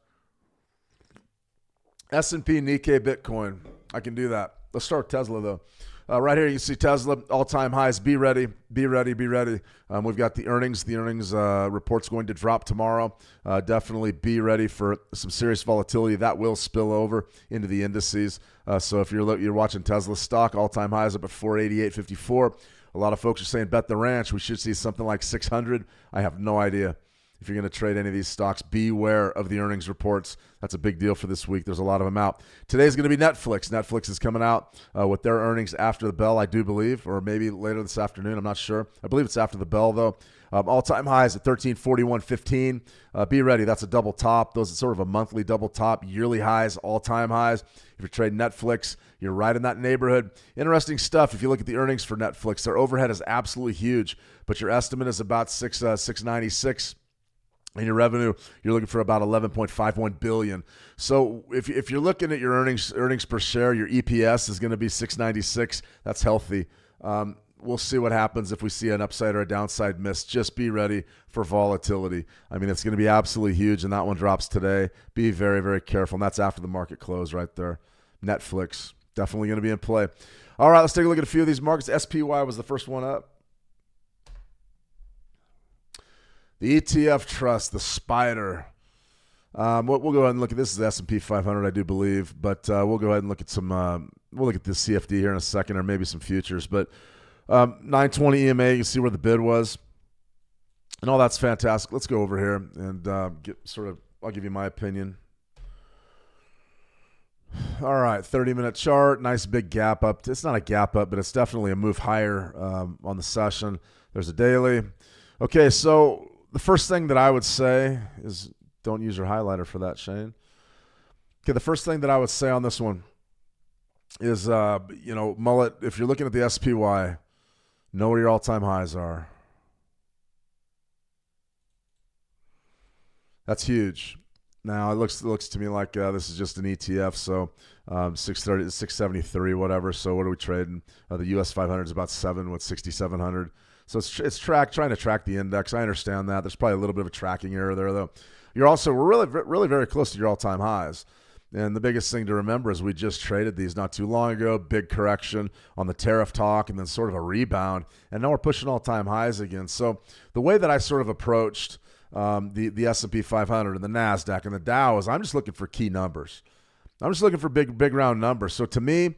S&P, Nikkei, Bitcoin. I can do that. Let's start with Tesla, though. Right here, you see Tesla, all-time highs. Be ready, be ready, be ready. We've got the earnings. The earnings report's going to drop tomorrow. Definitely be ready for some serious volatility. That will spill over into the indices. So if you're watching Tesla stock, all-time highs up at 488.54. A lot of folks are saying bet the ranch. We should see something like 600. I have no idea. If you're going to trade any of these stocks, beware of the earnings reports. That's a big deal for this week. There's a lot of them out. Today's going to be Netflix. Netflix is coming out with their earnings after the bell, I do believe, or maybe later this afternoon. I'm not sure. I believe it's after the bell, though. All-time highs at 1341.15. Be ready. That's a double top. Those are sort of a monthly double top. Yearly highs, all-time highs. If you're trading Netflix, you're right in that neighborhood. Interesting stuff. If you look at the earnings for Netflix, their overhead is absolutely huge, but your estimate is about $696. And your revenue, you're looking for about $11.51 billion. So if you're looking at your earnings per share, your EPS is going to be $6.96. That's healthy. We'll see what happens if we see an upside or a downside miss. Just be ready for volatility. I mean, it's going to be absolutely huge, and that one drops today. Be very, very careful, and that's after the market close right there. Netflix. Definitely going to be in play. All right, let's take a look at a few of these markets. SPY was the first one up. The ETF Trust, the Spider. We'll go ahead and look at this. Is the S&P 500, I do believe, but we'll go ahead and look at some. We'll look at this CFD here in a second, or maybe some futures. But 920 EMA, you can see where the bid was, and all that's fantastic. Let's go over here and I'll give you my opinion. All right, 30-minute chart, nice big gap up. It's not a gap up, but it's definitely a move higher on the session. There's a daily. Okay, so the first thing that I would say is, don't use your highlighter for that, Shane. Okay, the first thing that I would say on this one is, Mullet, if you're looking at the SPY, know where your all-time highs are. That's huge. Now, it looks to me like this is just an ETF, so 630, 673, whatever. So what are we trading? The US 500 is about 6,700. So it's trying to track the index. I understand that. There's probably a little bit of a tracking error there, though. We're really very close to your all-time highs. And the biggest thing to remember is we just traded these not too long ago, big correction on the tariff talk, and then sort of a rebound. And now we're pushing all-time highs again. So the way that I sort of approached the S&P 500 and the NASDAQ and the Dow is I'm just looking for key numbers. I'm just looking for big round numbers. So to me,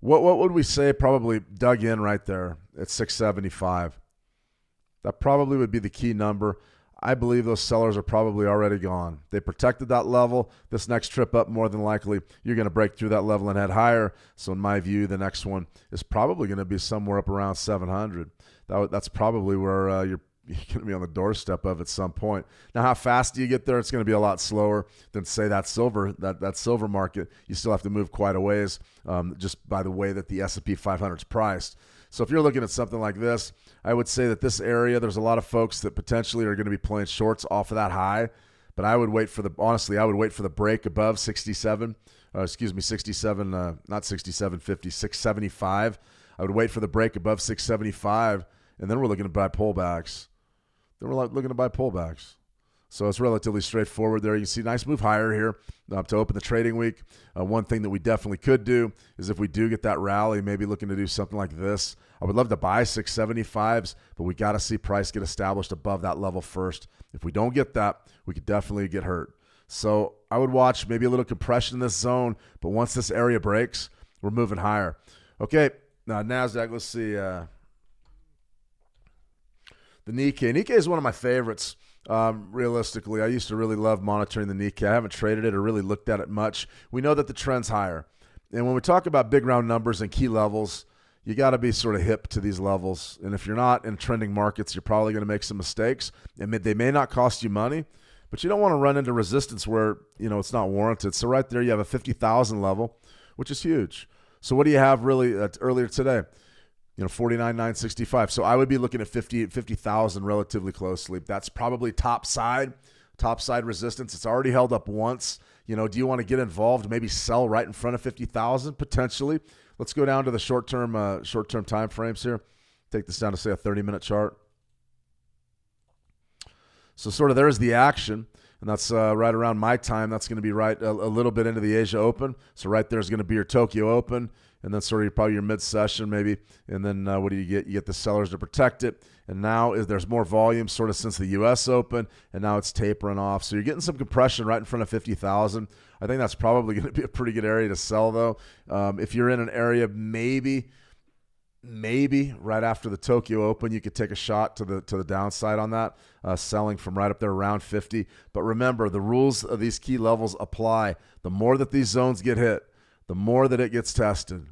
what would we say probably dug in right there at 675? That probably would be the key number. I believe those sellers are probably already gone. They protected that level. This next trip up, more than likely, you're going to break through that level and head higher. So in my view, the next one is probably going to be somewhere up around 700. That's probably where you're going to be on the doorstep of at some point. Now, how fast do you get there? It's going to be a lot slower than, say, that silver market. You still have to move quite a ways just by the way that the S&P 500 is priced. So if you're looking at something like this, I would say that this area, there's a lot of folks that potentially are going to be playing shorts off of that high. But I would wait for the break above 67. Not 67.50, 675. I would wait for the break above 675, and then we're looking to buy pullbacks. So it's relatively straightforward there. You can see nice move higher here to open the trading week. One thing that we definitely could do is if we do get that rally, maybe looking to do something like this. I would love to buy 675s, but we got to see price get established above that level first. If we don't get that, we could definitely get hurt. So I would watch maybe a little compression in this zone, but once this area breaks, we're moving higher. Okay, now NASDAQ, let's see. The Nikkei. Nikkei is one of my favorites. Realistically, I used to really love monitoring the Nikkei. I haven't traded it or really looked at it much. We know that the trend's higher. And when we talk about big round numbers and key levels, you got to be sort of hip to these levels. And if you're not in trending markets, you're probably going to make some mistakes. And they may not cost you money, but you don't want to run into resistance where, it's not warranted. So right there, you have a 50,000 level, which is huge. So what do you have really earlier today? 49,965. So I would be looking at 50,000 relatively closely. That's probably top side resistance. It's already held up once. Do you want to get involved? Maybe sell right in front of 50,000 potentially. Let's go down to the short-term time frames here. Take this down to, say, a 30-minute chart. So sort of there's the action, and that's right around my time. That's going to be right a little bit into the Asia Open. So right there is going to be your Tokyo Open, and then sort of probably your mid-session maybe. And then what do you get? You get the sellers to protect it. And now there's more volume sort of since the U.S. Open, and now it's tapering off. So you're getting some compression right in front of 50,000. I think that's probably going to be a pretty good area to sell, though. If you're in an area maybe right after the Tokyo Open, you could take a shot to the downside on that, selling from right up there around 50. But remember, the rules of these key levels apply. The more that these zones get hit, the more that it gets tested,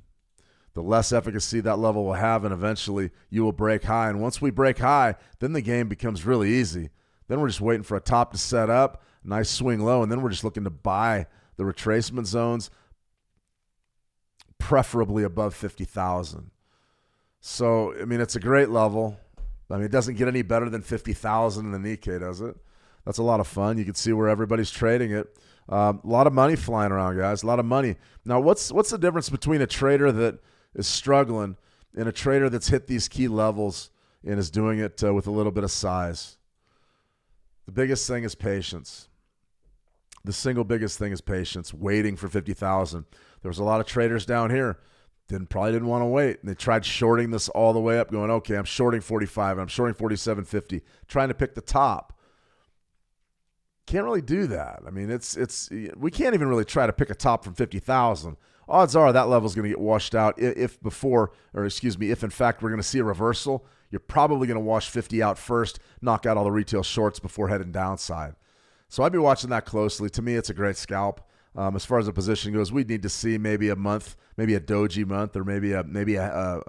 the less efficacy that level will have, and eventually you will break high. And once we break high, then the game becomes really easy. Then we're just waiting for a top to set up, nice swing low, and then we're just looking to buy the retracement zones, preferably above 50,000. So, it's a great level. It doesn't get any better than 50,000 in the Nikkei, does it? That's a lot of fun. You can see where everybody's trading it. A lot of money flying around, guys. A lot of money. Now, what's the difference between a trader that is struggling and a trader that's hit these key levels and is doing it with a little bit of size? The biggest thing is patience. The single biggest thing is patience, waiting for 50,000. There was a lot of traders down here. Probably didn't want to wait. And they tried shorting this all the way up, going, okay, I'm shorting 45, I'm shorting 47.50, trying to pick the top. Can't really do that. I mean, we can't even really try to pick a top from 50,000. Odds are that level is going to get washed out if in fact we're going to see a reversal. You're probably going to wash 50 out first, knock out all the retail shorts before heading downside. So I'd be watching that closely. To me, it's a great scalp. As far as the position goes, we'd need to see maybe a month, maybe a doji month, or maybe an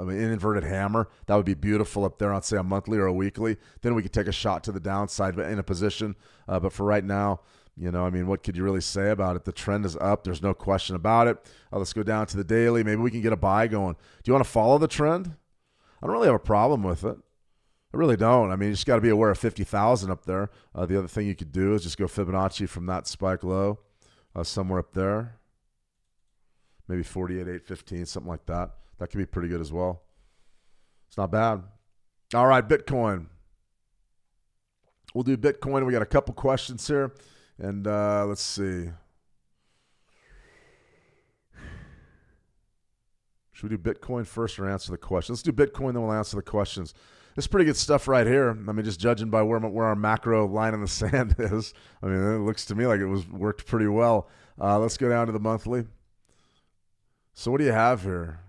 inverted hammer. That would be beautiful up there on, say, a monthly or a weekly. Then we could take a shot to the downside in a position. But for right now, what could you really say about it? The trend is up. There's no question about it. Let's go down to the daily. Maybe we can get a buy going. Do you want to follow the trend? I don't really have a problem with it. I really don't. I mean, you just got to be aware of 50,000 up there. The other thing you could do is just go Fibonacci from that spike low. Somewhere up there, maybe 48,815, something like that. That could be pretty good as well. It's not bad. All right, Bitcoin. We'll do Bitcoin. We got a couple questions here, and let's see. Should we do Bitcoin first or answer the questions? Let's do Bitcoin, then we'll answer the questions. This is pretty good stuff right here. I mean, just judging by where our macro line in the sand is. I mean, it looks to me like it worked pretty well. Let's go down to the monthly. So what do you have here?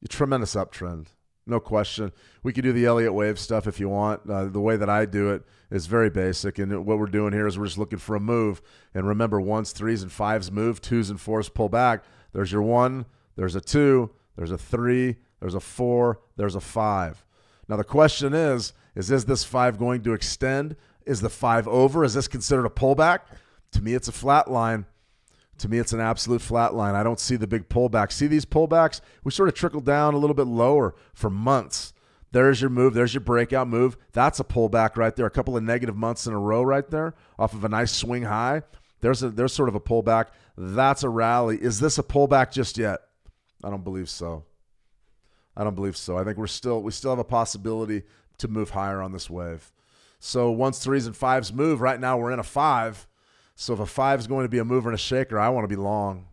A tremendous uptrend, no question. We could do the Elliott wave stuff if you want. The way that I do it is very basic, and what we're doing here is we're just looking for a move. And remember, 1s, 3s, and 5s move, 2s and 4s pull back. There's your 1, there's a 2, there's a 3, there's a 4, there's a 5. Now, the question is this 5 going to extend? Is the 5 over? Is this considered a pullback? To me, it's a flat line. To me, it's an absolute flat line. I don't see the big pullback. See these pullbacks? We sort of trickle down a little bit lower for months. There's your move. There's your breakout move. That's a pullback right there. A couple of negative months in a row right there off of a nice swing high. There's sort of a pullback. That's a rally. Is this a pullback just yet? I don't believe so. I think we still have a possibility to move higher on this wave. So 1s, 3s, and 5s move. Right now we're in a 5. So if a 5 is going to be a mover and a shaker, I want to be long.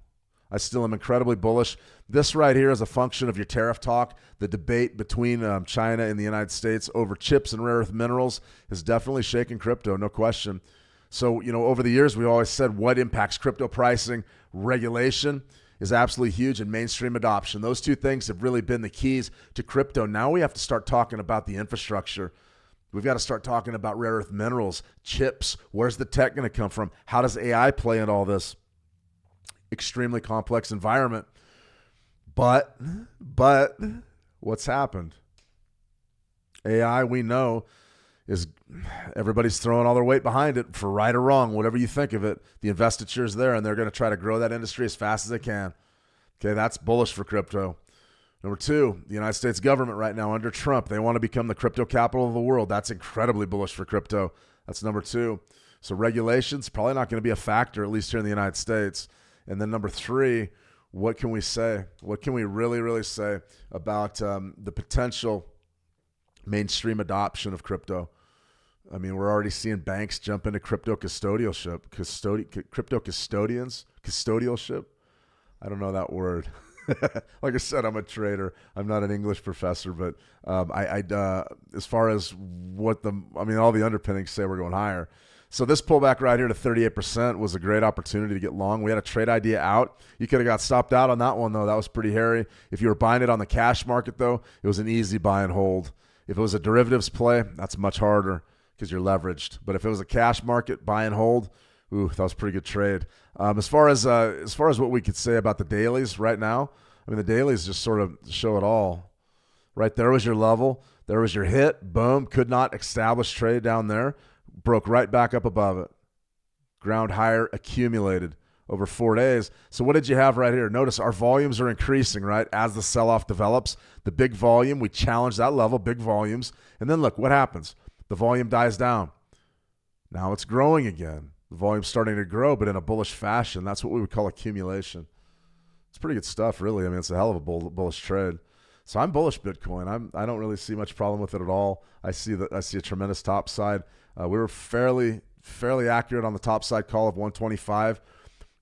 I still am incredibly bullish. This right here is a function of your tariff talk. The debate between China and the United States over chips and rare earth minerals is definitely shaking crypto, no question. So, over the years, we always said what impacts crypto pricing, regulation is absolutely huge, and mainstream adoption. Those two things have really been the keys to crypto. Now we have to start talking about the infrastructure. We've got to start talking about rare earth minerals, chips. Where's the tech going to come from? How does AI play into all this? Extremely complex environment. But what's happened? AI, we know, is everybody's throwing all their weight behind it for right or wrong, whatever you think of it. The investiture is there, and they're going to try to grow that industry as fast as they can. Okay, that's bullish for crypto. Number 2, the United States government right now under Trump, they want to become the crypto capital of the world. That's incredibly bullish for crypto. That's number 2. So regulations, probably not going to be a factor, at least here in the United States. And then number 3, what can we say? What can we really, really say about the potential mainstream adoption of crypto? I mean, we're already seeing banks jump into crypto custodialship. Crypto custodialship? I don't know that word. Like I said, I'm a trader. I'm not an English professor, but as far as all the underpinnings say we're going higher. So this pullback right here to 38% was a great opportunity to get long. We had a trade idea out. You could have got stopped out on that one, though. That was pretty hairy. If you were buying it on the cash market, though, it was an easy buy and hold. If it was a derivatives play, that's much harder because you're leveraged. But if it was a cash market, buy and hold, that was a pretty good trade. As far as what we could say about the dailies right now, I mean, the dailies just sort of show it all. Right there was your level. There was your hit. Boom. Could not establish trade down there. Broke right back up above it. Ground higher accumulated over 4 days. So what did you have right here? Notice our volumes are increasing, right, as the sell-off develops. The big volume, we challenge that level, big volumes. And then look, what happens? The volume dies down. Now it's growing again. The volume's starting to grow, but in a bullish fashion. That's what we would call accumulation. It's pretty good stuff, really. I mean, it's a hell of a bullish trade. So I'm bullish Bitcoin. I don't really see much problem with it at all. I see a tremendous top side. We were fairly accurate on the top side call of 125.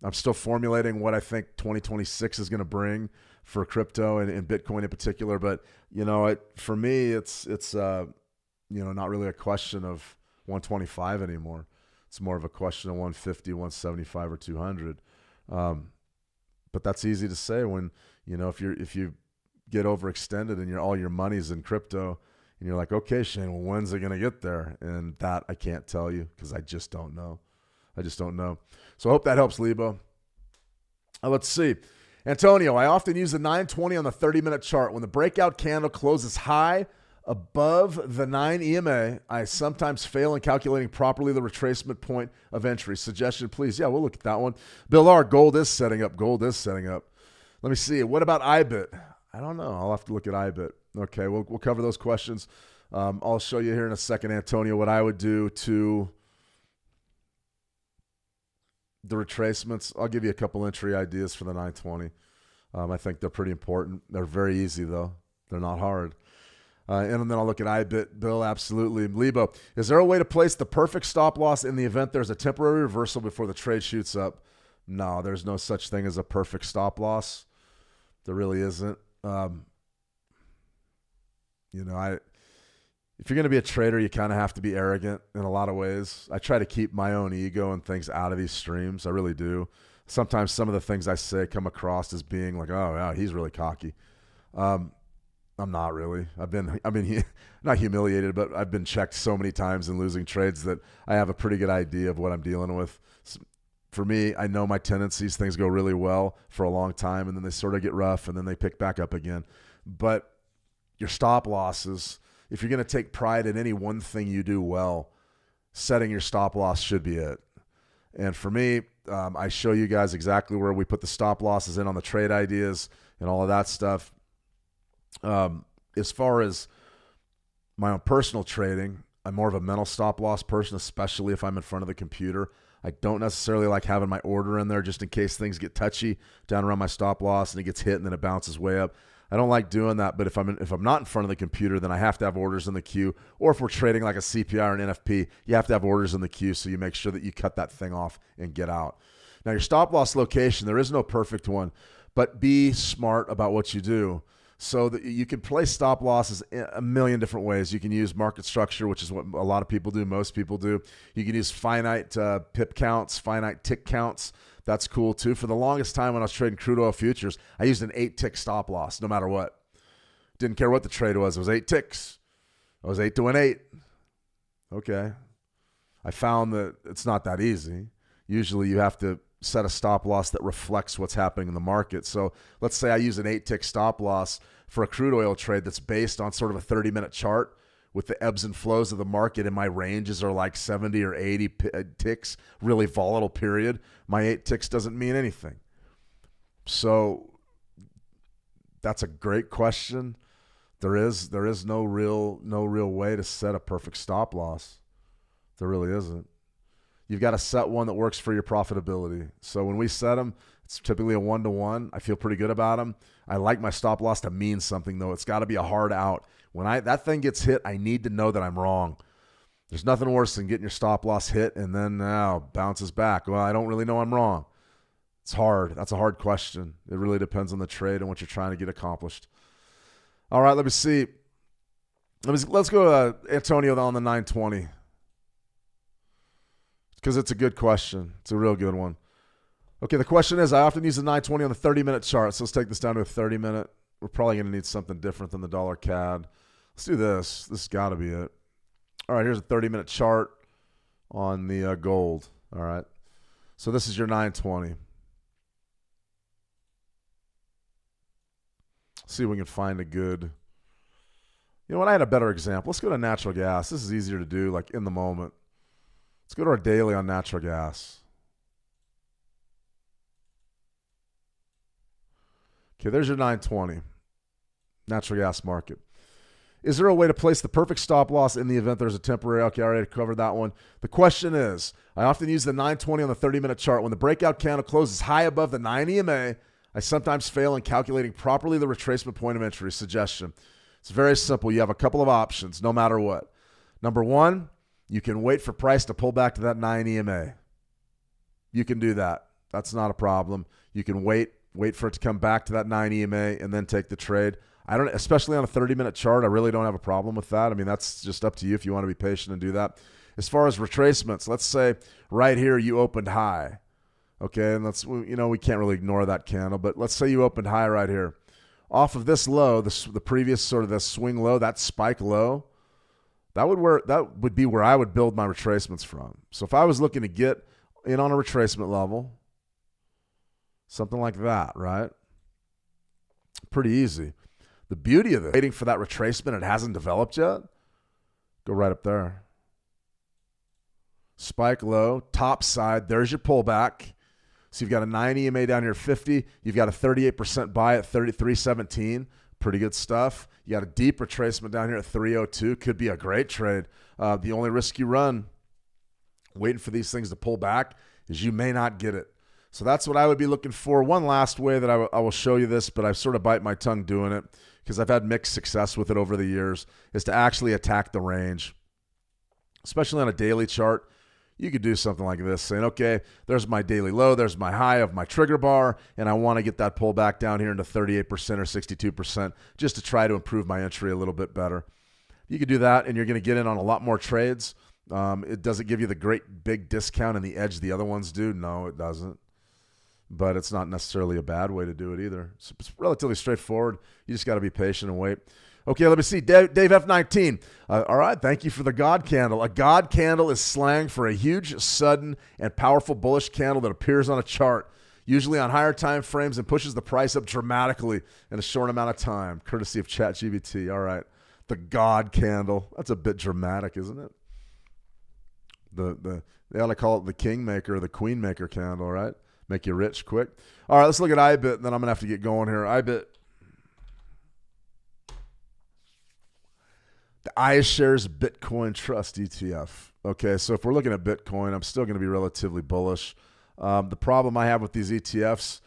I'm still formulating what I think 2026 is going to bring for crypto and Bitcoin in particular. But, for me, it's not really a question of 125 anymore. It's more of a question of 150, 175, or 200. But that's easy to say when, if you get overextended and all your money's in crypto and you're like, okay, Shane, well, when's it going to get there? And that I can't tell you because I just don't know. So I hope that helps, Lebo. Let's see. Antonio, I often use the 920 on the 30-minute chart. When the breakout candle closes high above the 9 EMA, I sometimes fail in calculating properly the retracement point of entry. Suggestion, please. Yeah, we'll look at that one. Bill R, gold is setting up. Let me see. What about IBIT? I don't know. I'll have to look at IBIT. Okay, we'll cover those questions. I'll show you here in a second, Antonio, what I would do to the retracements. I'll give you a couple entry ideas for the 920. I think they're pretty important. They're very easy, though. They're not hard. And then I'll look at IBIT. Bill, absolutely. Lebo, is there a way to place the perfect stop loss in the event there's a temporary reversal before the trade shoots up? No, there's no such thing as a perfect stop loss. There really isn't. If you're going to be a trader, you kind of have to be arrogant in a lot of ways. I try to keep my own ego and things out of these streams. I really do. Sometimes some of the things I say come across as being like, oh, yeah, he's really cocky. I'm not really. I've been not humiliated, but I've been checked so many times in losing trades that I have a pretty good idea of what I'm dealing with. For me, I know my tendencies. Things go really well for a long time, and then they sort of get rough, and then they pick back up again. But your stop losses, if you're going to take pride in any one thing you do well, setting your stop loss should be it. And for me, I show you guys exactly where we put the stop losses in on the trade ideas and all of that stuff. As far as my own personal trading, I'm more of a mental stop loss person, especially if I'm in front of the computer. I don't necessarily like having my order in there just in case things get touchy down around my stop loss and it gets hit and then it bounces way up. I don't like doing that, but if I'm not in front of the computer, then I have to have orders in the queue. Or if we're trading like a CPI or an NFP, you have to have orders in the queue so you make sure that you cut that thing off and get out. Now, your stop loss location, there is no perfect one, but be smart about what you do. So that you can place stop losses in a million different ways. You can use market structure, which is what a lot of people do, most people do. You can use finite pip counts, finite tick counts. That's cool too. For the longest time when I was trading crude oil futures, I used an 8-tick stop loss no matter what. Didn't care what the trade was. It was 8 ticks. I was 8 to an 8. Okay. I found that it's not that easy. Usually you have to set a stop loss that reflects what's happening in the market. So let's say I use an 8-tick stop loss for a crude oil trade that's based on sort of a 30-minute chart with the ebbs and flows of the market, and my ranges are like 70 or 80 ticks, really volatile period. My 8 ticks doesn't mean anything. So that's a great question. There is no real way to set a perfect stop loss. There really isn't. You've got to set one that works for your profitability. So when we set them, it's typically a 1-to-1. I feel pretty good about them. I like my stop loss to mean something, though. It's got to be a hard out. When that thing gets hit, I need to know that I'm wrong. There's nothing worse than getting your stop loss hit and then bounces back. Well, I don't really know I'm wrong. It's hard. That's a hard question. It really depends on the trade and what you're trying to get accomplished. All right, let me see. Let's go Antonio on the 920. Because it's a good question. It's a real good one. Okay, the question is, I often use the 920 on the 30-minute chart. So let's take this down to a 30-minute. We're probably going to need something different than the dollar CAD. Let's do this. This has got to be it. All right, here's a 30-minute chart on the gold. All right. So this is your 920. See if we can find a good. You know what? I had a better example. Let's go to natural gas. This is easier to do, like in the moment. Let's go to our daily on natural gas. Okay, there's your 920 natural gas market. Is there a way to place the perfect stop loss in the event there's a temporary? Okay, I already covered that one. The question is, I often use the 920 on the 30-minute chart. When the breakout candle closes high above the 9 EMA, I sometimes fail in calculating properly the retracement point of entry. Suggestion. It's very simple. You have a couple of options no matter what. Number one, you can wait for price to pull back to that 9 EMA. You can do that. That's not a problem. You can wait for it to come back to that 9 EMA and then take the trade. I don't, especially on a 30-minute chart, I really don't have a problem with that. I mean, that's just up to you if you want to be patient and do that. As far as retracements, let's say right here you opened high. Okay, and we can't really ignore that candle, but let's say you opened high right here. Off of this low, the previous sort of the swing low, that spike low, that would be where I would build my retracements from. So if I was looking to get in on a retracement level, something like that, right? Pretty easy. The beauty of it, waiting for that retracement, it hasn't developed yet. Go right up there. Spike low, top side, there's your pullback. So you've got a 9 EMA down here, 50. You've got a 38% buy at 33.17. Pretty good stuff. You got a deep retracement down here at 302. Could be a great trade. The only risk you run waiting for these things to pull back is you may not get it. So that's what I would be looking for. One last way that I will show you this, but I sort of bite my tongue doing it because I've had mixed success with it over the years, is to actually attack the range, especially on a daily chart. You could do something like this, saying, okay, there's my daily low, there's my high of my trigger bar, and I want to get that pullback down here into 38% or 62% just to try to improve my entry a little bit better. You could do that, and you're going to get in on a lot more trades. It doesn't give you the great big discount and the edge the other ones do. No, it doesn't. But it's not necessarily a bad way to do it either. It's relatively straightforward. You just got to be patient and wait. Okay, let me see. Dave F19. All right, thank you for the God candle. A God candle is slang for a huge, sudden, and powerful bullish candle that appears on a chart, usually on higher time frames, and pushes the price up dramatically in a short amount of time, courtesy of ChatGPT. All right, the God candle. That's a bit dramatic, isn't it? They ought to call it the Kingmaker or the Queenmaker candle, right? Make you rich quick. All right, let's look at IBIT, and then I'm going to have to get going here. IBIT. The iShares Bitcoin Trust ETF. Okay, so if we're looking at Bitcoin, I'm still going to be relatively bullish. The problem I have with these ETFs,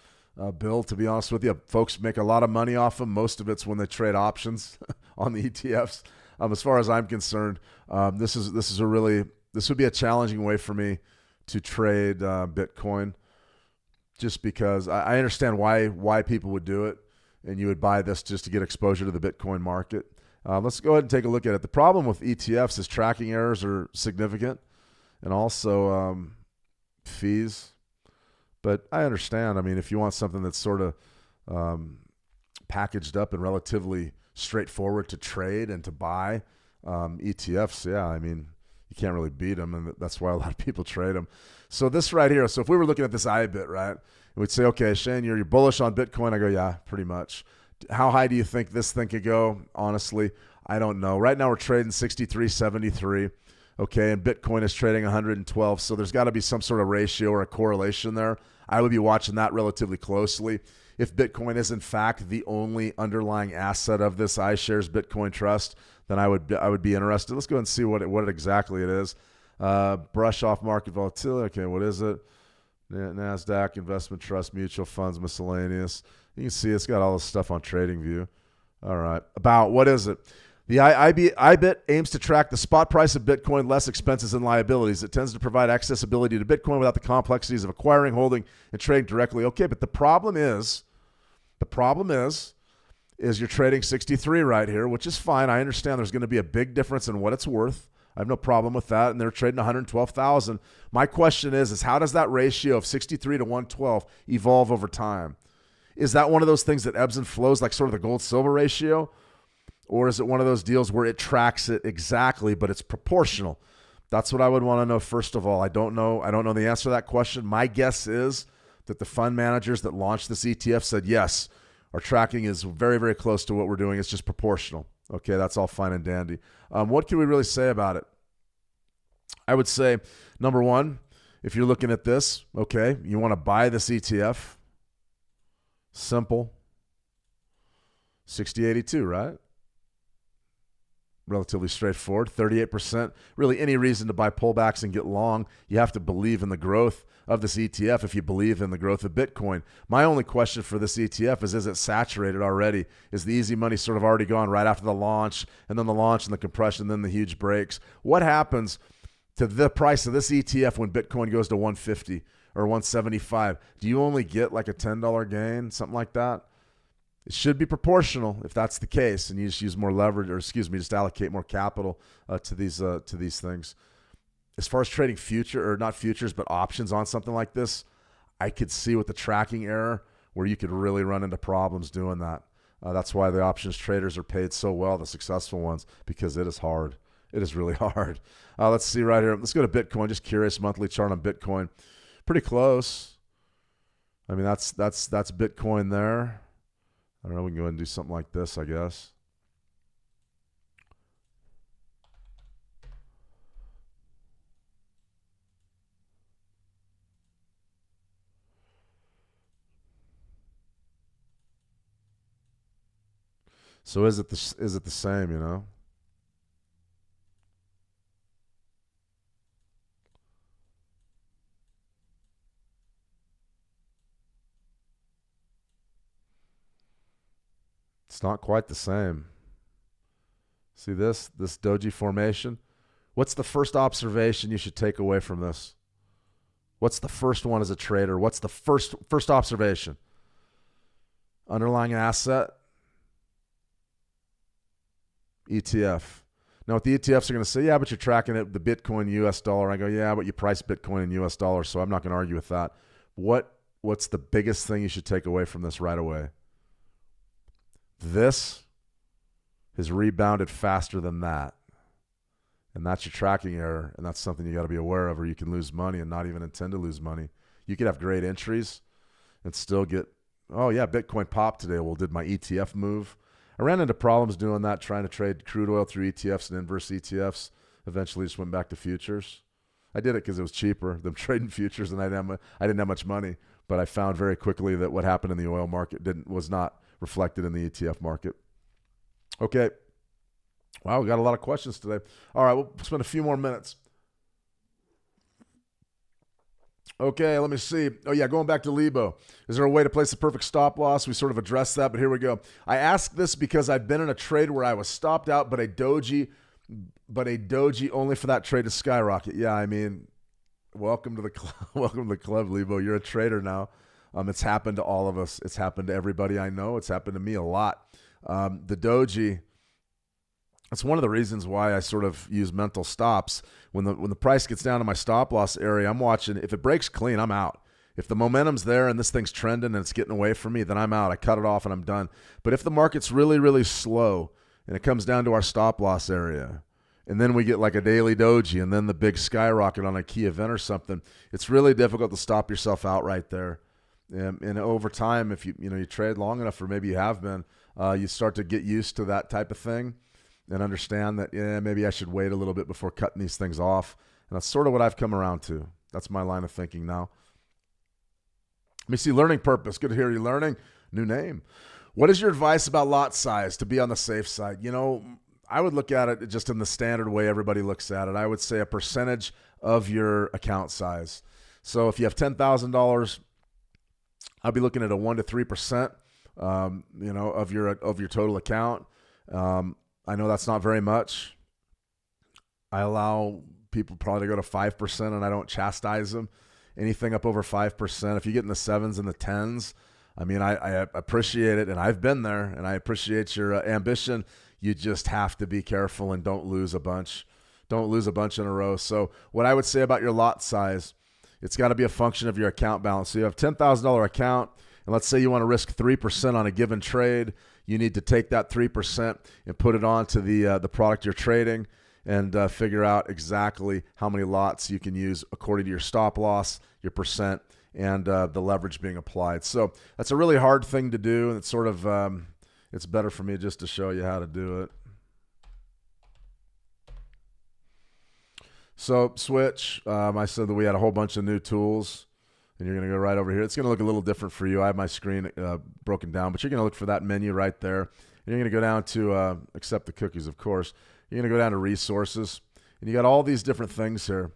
Bill, to be honest with you, folks make a lot of money off them. Most of it's when they trade options on the ETFs. As far as I'm concerned, this would be a challenging way for me to trade Bitcoin, just because I understand why people would do it, and you would buy this just to get exposure to the Bitcoin market. Let's go ahead and take a look at it. The problem with ETFs is tracking errors are significant, and also fees. But I understand. I mean, if you want something that's sort of packaged up and relatively straightforward to trade and to buy, ETFs, yeah, I mean, you can't really beat them, and that's why a lot of people trade them. So this right here, so if we were looking at this IBIT, right, and we'd say, okay, Shane, you're bullish on Bitcoin. I go, yeah, pretty much. How high do you think this thing could go? Honestly, I don't know. Right now we're trading 63.73, okay, and Bitcoin is trading 112, so there's got to be some sort of ratio or a correlation there. I would be watching that relatively closely. If Bitcoin is in fact the only underlying asset of this iShares Bitcoin Trust, then I would be interested. Let's go and see what exactly it is. Brush off market volatility. Okay, what is it? NASDAQ, investment trust, mutual funds, miscellaneous. You can see it's got all this stuff on TradingView. All right. About what is it? The IBIT aims to track the spot price of Bitcoin, less expenses and liabilities. It tends to provide accessibility to Bitcoin without the complexities of acquiring, holding, and trading directly. Okay, but the problem is you're trading 63 right here, which is fine. I understand there's going to be a big difference in what it's worth. I have no problem with that, and they're trading 112,000. My question is how does that ratio of 63 to 112 evolve over time? Is that one of those things that ebbs and flows like sort of the gold-silver ratio? Or is it one of those deals where it tracks it exactly, but it's proportional? That's what I would want to know first of all. I don't know the answer to that question. My guess is that the fund managers that launched this ETF said, yes, our tracking is very, very close to what we're doing. It's just proportional. Okay, that's all fine and dandy. What can we really say about it? I would say, number one, if you're looking at this, okay, you want to buy this ETF. Simple. 60.82, right? Relatively straightforward. 38%. Really any reason to buy pullbacks and get long, you have to believe in the growth of this ETF if you believe in the growth of Bitcoin. My only question for this ETF is it saturated already? Is the easy money sort of already gone right after the launch, and then the launch and the compression, then the huge breaks? What happens to the price of this ETF when Bitcoin goes to 150 or 175. Do you only get like a $10 gain, something like that? It should be proportional if that's the case, and you just use more leverage, or just allocate more capital to these things. As far as trading not futures, but options on something like this, I could see with the tracking error where you could really run into problems doing that. That's why the options traders are paid so well, the successful ones, because it is hard. It is really hard. Let's see right here. Let's go to Bitcoin. Just curious, monthly chart on Bitcoin. Pretty close. I mean, that's Bitcoin there. I don't know. We can go ahead and do something like this, I guess. So is it the same, you know? It's not quite the same. See this doji formation? What's the first observation you should take away from this? What's the first one as a trader? What's the first observation? Underlying asset? ETF. Now, what the ETFs are going to say, yeah, but you're tracking it, the Bitcoin US dollar. I go, yeah, but you price Bitcoin in US dollars, so I'm not going to argue with that. What's the biggest thing you should take away from this right away? This has rebounded faster than that. And that's your tracking error, and that's something you got to be aware of, or you can lose money and not even intend to lose money. You could have great entries and still get, oh, yeah, Bitcoin popped today. Well, did my ETF move? I ran into problems doing that, trying to trade crude oil through ETFs and inverse ETFs. Eventually just went back to futures. I did it because it was cheaper than trading futures, and I didn't have much money. But I found very quickly that what happened in the oil market was not reflected in the ETF market. Okay. Wow, we got a lot of questions today. All right, we'll spend a few more minutes. Okay, let me see. Oh, yeah, going back to Libo. Is there a way to place the perfect stop loss? We sort of addressed that, but here we go. I asked this because I've been in a trade where I was stopped out, but a doji only for that trade to skyrocket. Yeah, I mean, welcome to the club. Welcome to the club, Libo. You're a trader now. It's happened to all of us. It's happened to everybody I know. It's happened to me a lot. The doji, that's one of the reasons why I sort of use mental stops. When the price gets down to my stop loss area, I'm watching. If it breaks clean, I'm out. If the momentum's there and this thing's trending and it's getting away from me, then I'm out. I cut it off and I'm done. But if the market's really, really slow and it comes down to our stop loss area, and then we get like a daily doji and then the big skyrocket on a key event or something, it's really difficult to stop yourself out right there. And over time, if you trade long enough, or maybe you have been, you start to get used to that type of thing and understand that, yeah, maybe I should wait a little bit before cutting these things off. And that's sort of what I've come around to. That's my line of thinking now. Let me see, learning purpose. Good to hear you learning. New name. What is your advice about lot size to be on the safe side? You know, I would look at it just in the standard way everybody looks at it. I would say a percentage of your account size. So if you have $10,000, I'll be looking at a 1 to 3%, of your total account. I know that's not very much. I allow people probably to go to 5%, and I don't chastise them. Anything up over 5%, if you get in the 7s and the 10s, I mean, I appreciate it, and I've been there, and I appreciate your ambition. You just have to be careful and don't lose a bunch. Don't lose a bunch in a row. So what I would say about your lot size, it's got to be a function of your account balance. So you have $10,000 account, and let's say you want to risk 3% on a given trade. You need to take that 3% and put it onto the product you're trading, and figure out exactly how many lots you can use according to your stop loss, your percent, and the leverage being applied. So that's a really hard thing to do, and it's sort of it's better for me just to show you how to do it. So switch, I said that we had a whole bunch of new tools, and you're going to go right over here. It's going to look a little different for you. I have my screen broken down, but you're going to look for that menu right there. And you're going to go down to accept the cookies, of course. You're going to go down to resources, and you got all these different things here.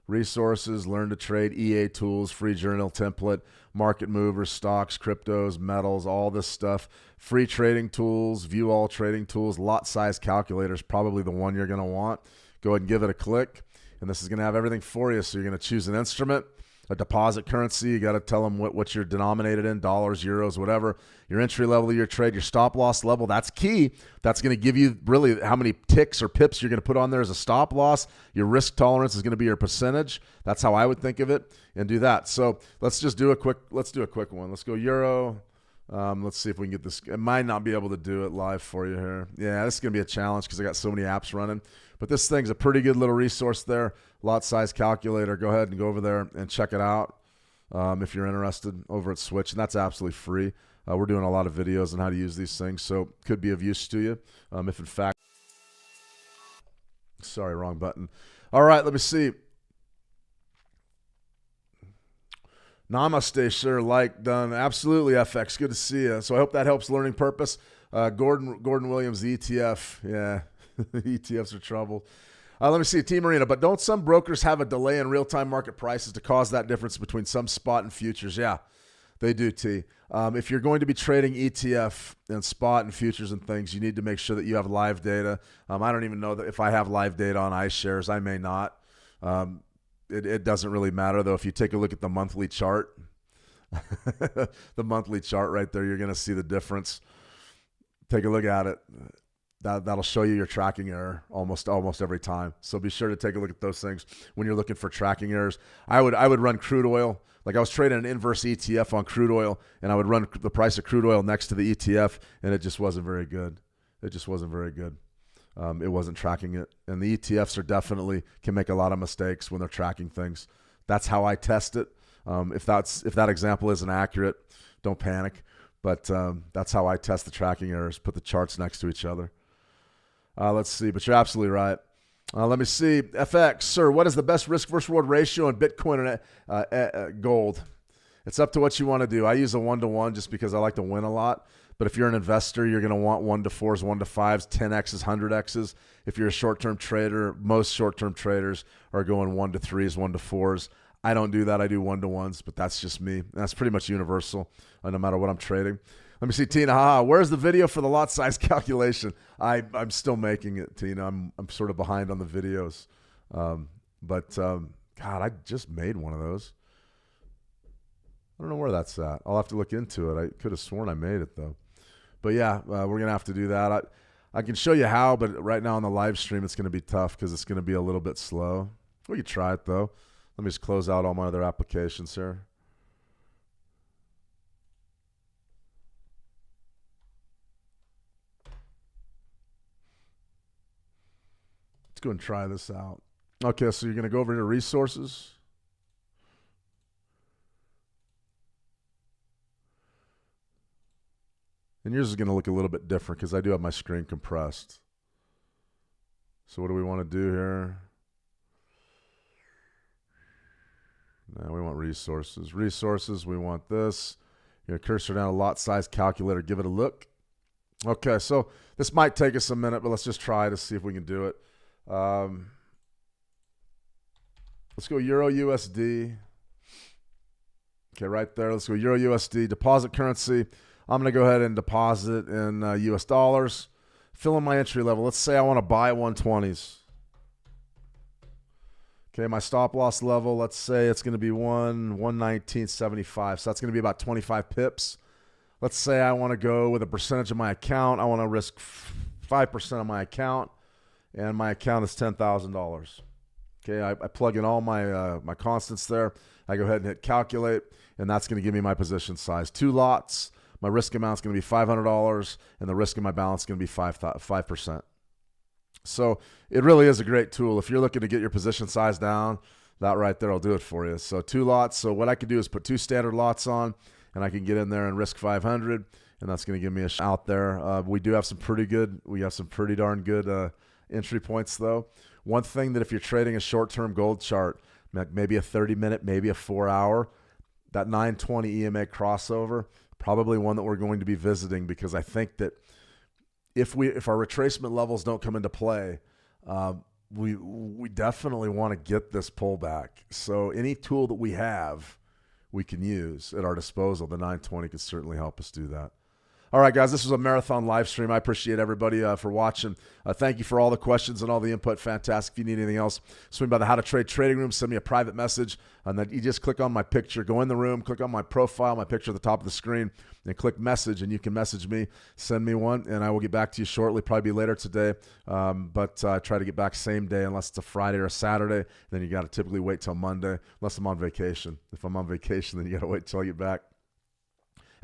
Resources, learn to trade, EA tools, free journal template, market movers, stocks, cryptos, metals, all this stuff. Free trading tools, view all trading tools, lot size calculator is probably the one you're going to want. Go ahead and give it a click, and this is going to have everything for you. So you're going to choose an instrument, a deposit currency. You got to tell them what you're denominated in, dollars, euros, whatever. Your entry level of your trade, your stop loss level, that's key. That's going to give you really how many ticks or pips you're going to put on there as a stop loss. Your risk tolerance is going to be your percentage. That's how I would think of it, and do that. So let's do a quick one. Let's go euro. Let's see if we can get this. I might not be able to do it live for you here. Yeah, this is going to be a challenge because I got so many apps running. But this thing's a pretty good little resource there. Lot size calculator. Go ahead and go over there and check it out if you're interested over at Switch. And that's absolutely free. We're doing a lot of videos on how to use these things, so could be of use to you. If in fact, sorry, wrong button. All right, let me see. Namaste, sir. Like, done. Absolutely, FX. Good to see you. So I hope that helps learning purpose. Gordon Williams, ETF. Yeah, ETFs are trouble. Let me see, Team Marina. But don't some brokers have a delay in real-time market prices to cause that difference between some spot and futures? Yeah, they do, T. If you're going to be trading ETF and spot and futures and things, you need to make sure that you have live data. I don't even know that if I have live data on iShares. I may not. It doesn't really matter, though. If you take a look at the monthly chart, the monthly chart right there, you're going to see the difference. Take a look at it. That'll show you your tracking error almost every time. So be sure to take a look at those things when you're looking for tracking errors. I would run crude oil. Like I was trading an inverse ETF on crude oil, and I would run the price of crude oil next to the ETF, and it just wasn't very good. It just wasn't very good. It wasn't tracking it. And the ETFs are definitely can make a lot of mistakes when they're tracking things. That's how I test it. If that example isn't accurate, don't panic. But that's how I test the tracking errors. Put the charts next to each other. Let's see. But you're absolutely right. Let me see. FX, sir, what is the best risk versus reward ratio in Bitcoin and gold? It's up to what you want to do. I use a 1-to-1 just because I like to win a lot. But if you're an investor, you're going to want 1-to-4s, 1-to-5s, 10x's, 100x's. If you're a short-term trader, most short-term traders are going 1-to-3s, 1-to-4s. I don't do that. I do 1-to-1s, but that's just me. That's pretty much universal, no matter what I'm trading. Let me see, Tina. Where's the video for the lot size calculation? I'm still making it, Tina. I'm sort of behind on the videos. God, I just made one of those. I don't know where that's at. I'll have to look into it. I could have sworn I made it, though. But yeah, we're going to have to do that. I can show you how, but right now on the live stream, it's going to be tough because it's going to be a little bit slow. We could try it, though. Let me just close out all my other applications here. Let's go and try this out. Okay, so you're going to go over to resources. And yours is going to look a little bit different because I do have my screen compressed. So what do we want to do here? Now we want resources. Resources, we want this. You're going to cursor down a lot size calculator. Give it a look. Okay, so this might take us a minute, but let's just try to see if we can do it. Let's go Euro USD. Okay, right there. Let's go Euro USD. Deposit currency. I'm going to go ahead and deposit in US dollars. Fill in my entry level. Let's say I want to buy 120s. Okay, my stop loss level, let's say it's going to be 119.75. So that's going to be about 25 pips. Let's say I want to go with a percentage of my account. I want to risk 5% of my account, and my account is $10,000. Okay, I plug in all my my constants there. I go ahead and hit calculate, and that's going to give me my position size. 2 lots. My risk amount is going to be $500, and the risk in my balance is going to be 5%. So it really is a great tool. If you're looking to get your position size down, that right there will do it for you. So 2 lots. So what I could do is put 2 standard lots on, and I can get in there and risk 500, and that's going to give me a shot out there. We do have some pretty darn good entry points, though. One thing that if you're trading a short-term gold chart, maybe a 30-minute, maybe a 4-hour, that 920 EMA crossover, probably one that we're going to be visiting, because I think that if our retracement levels don't come into play, we definitely want to get this pullback. So any tool that we have, we can use at our disposal. The 920 could certainly help us do that. All right, guys, this was a marathon live stream. I appreciate everybody for watching. Thank you for all the questions and all the input. Fantastic. If you need anything else, swing by the How to Trade trading room. Send me a private message. And then you just click on my picture. Go in the room. Click on my profile, my picture at the top of the screen. And click message. And you can message me. Send me one. And I will get back to you shortly. Probably be later today. But I try to get back same day unless it's a Friday or a Saturday. Then you got to typically wait till Monday unless I'm on vacation. If I'm on vacation, then you got to wait till I get back.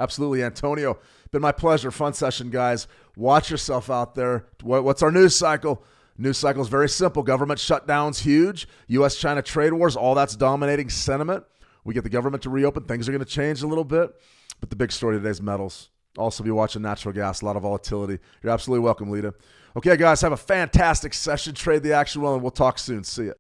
Absolutely, Antonio. Been my pleasure. Fun session, guys. Watch yourself out there. What's our news cycle? News cycle is very simple. Government shutdowns, huge. U.S.-China trade wars, all that's dominating sentiment. We get the government to reopen. Things are going to change a little bit. But the big story today is metals. Also be watching natural gas, a lot of volatility. You're absolutely welcome, Lita. Okay, guys, have a fantastic session. Trade the action well, and we'll talk soon. See ya.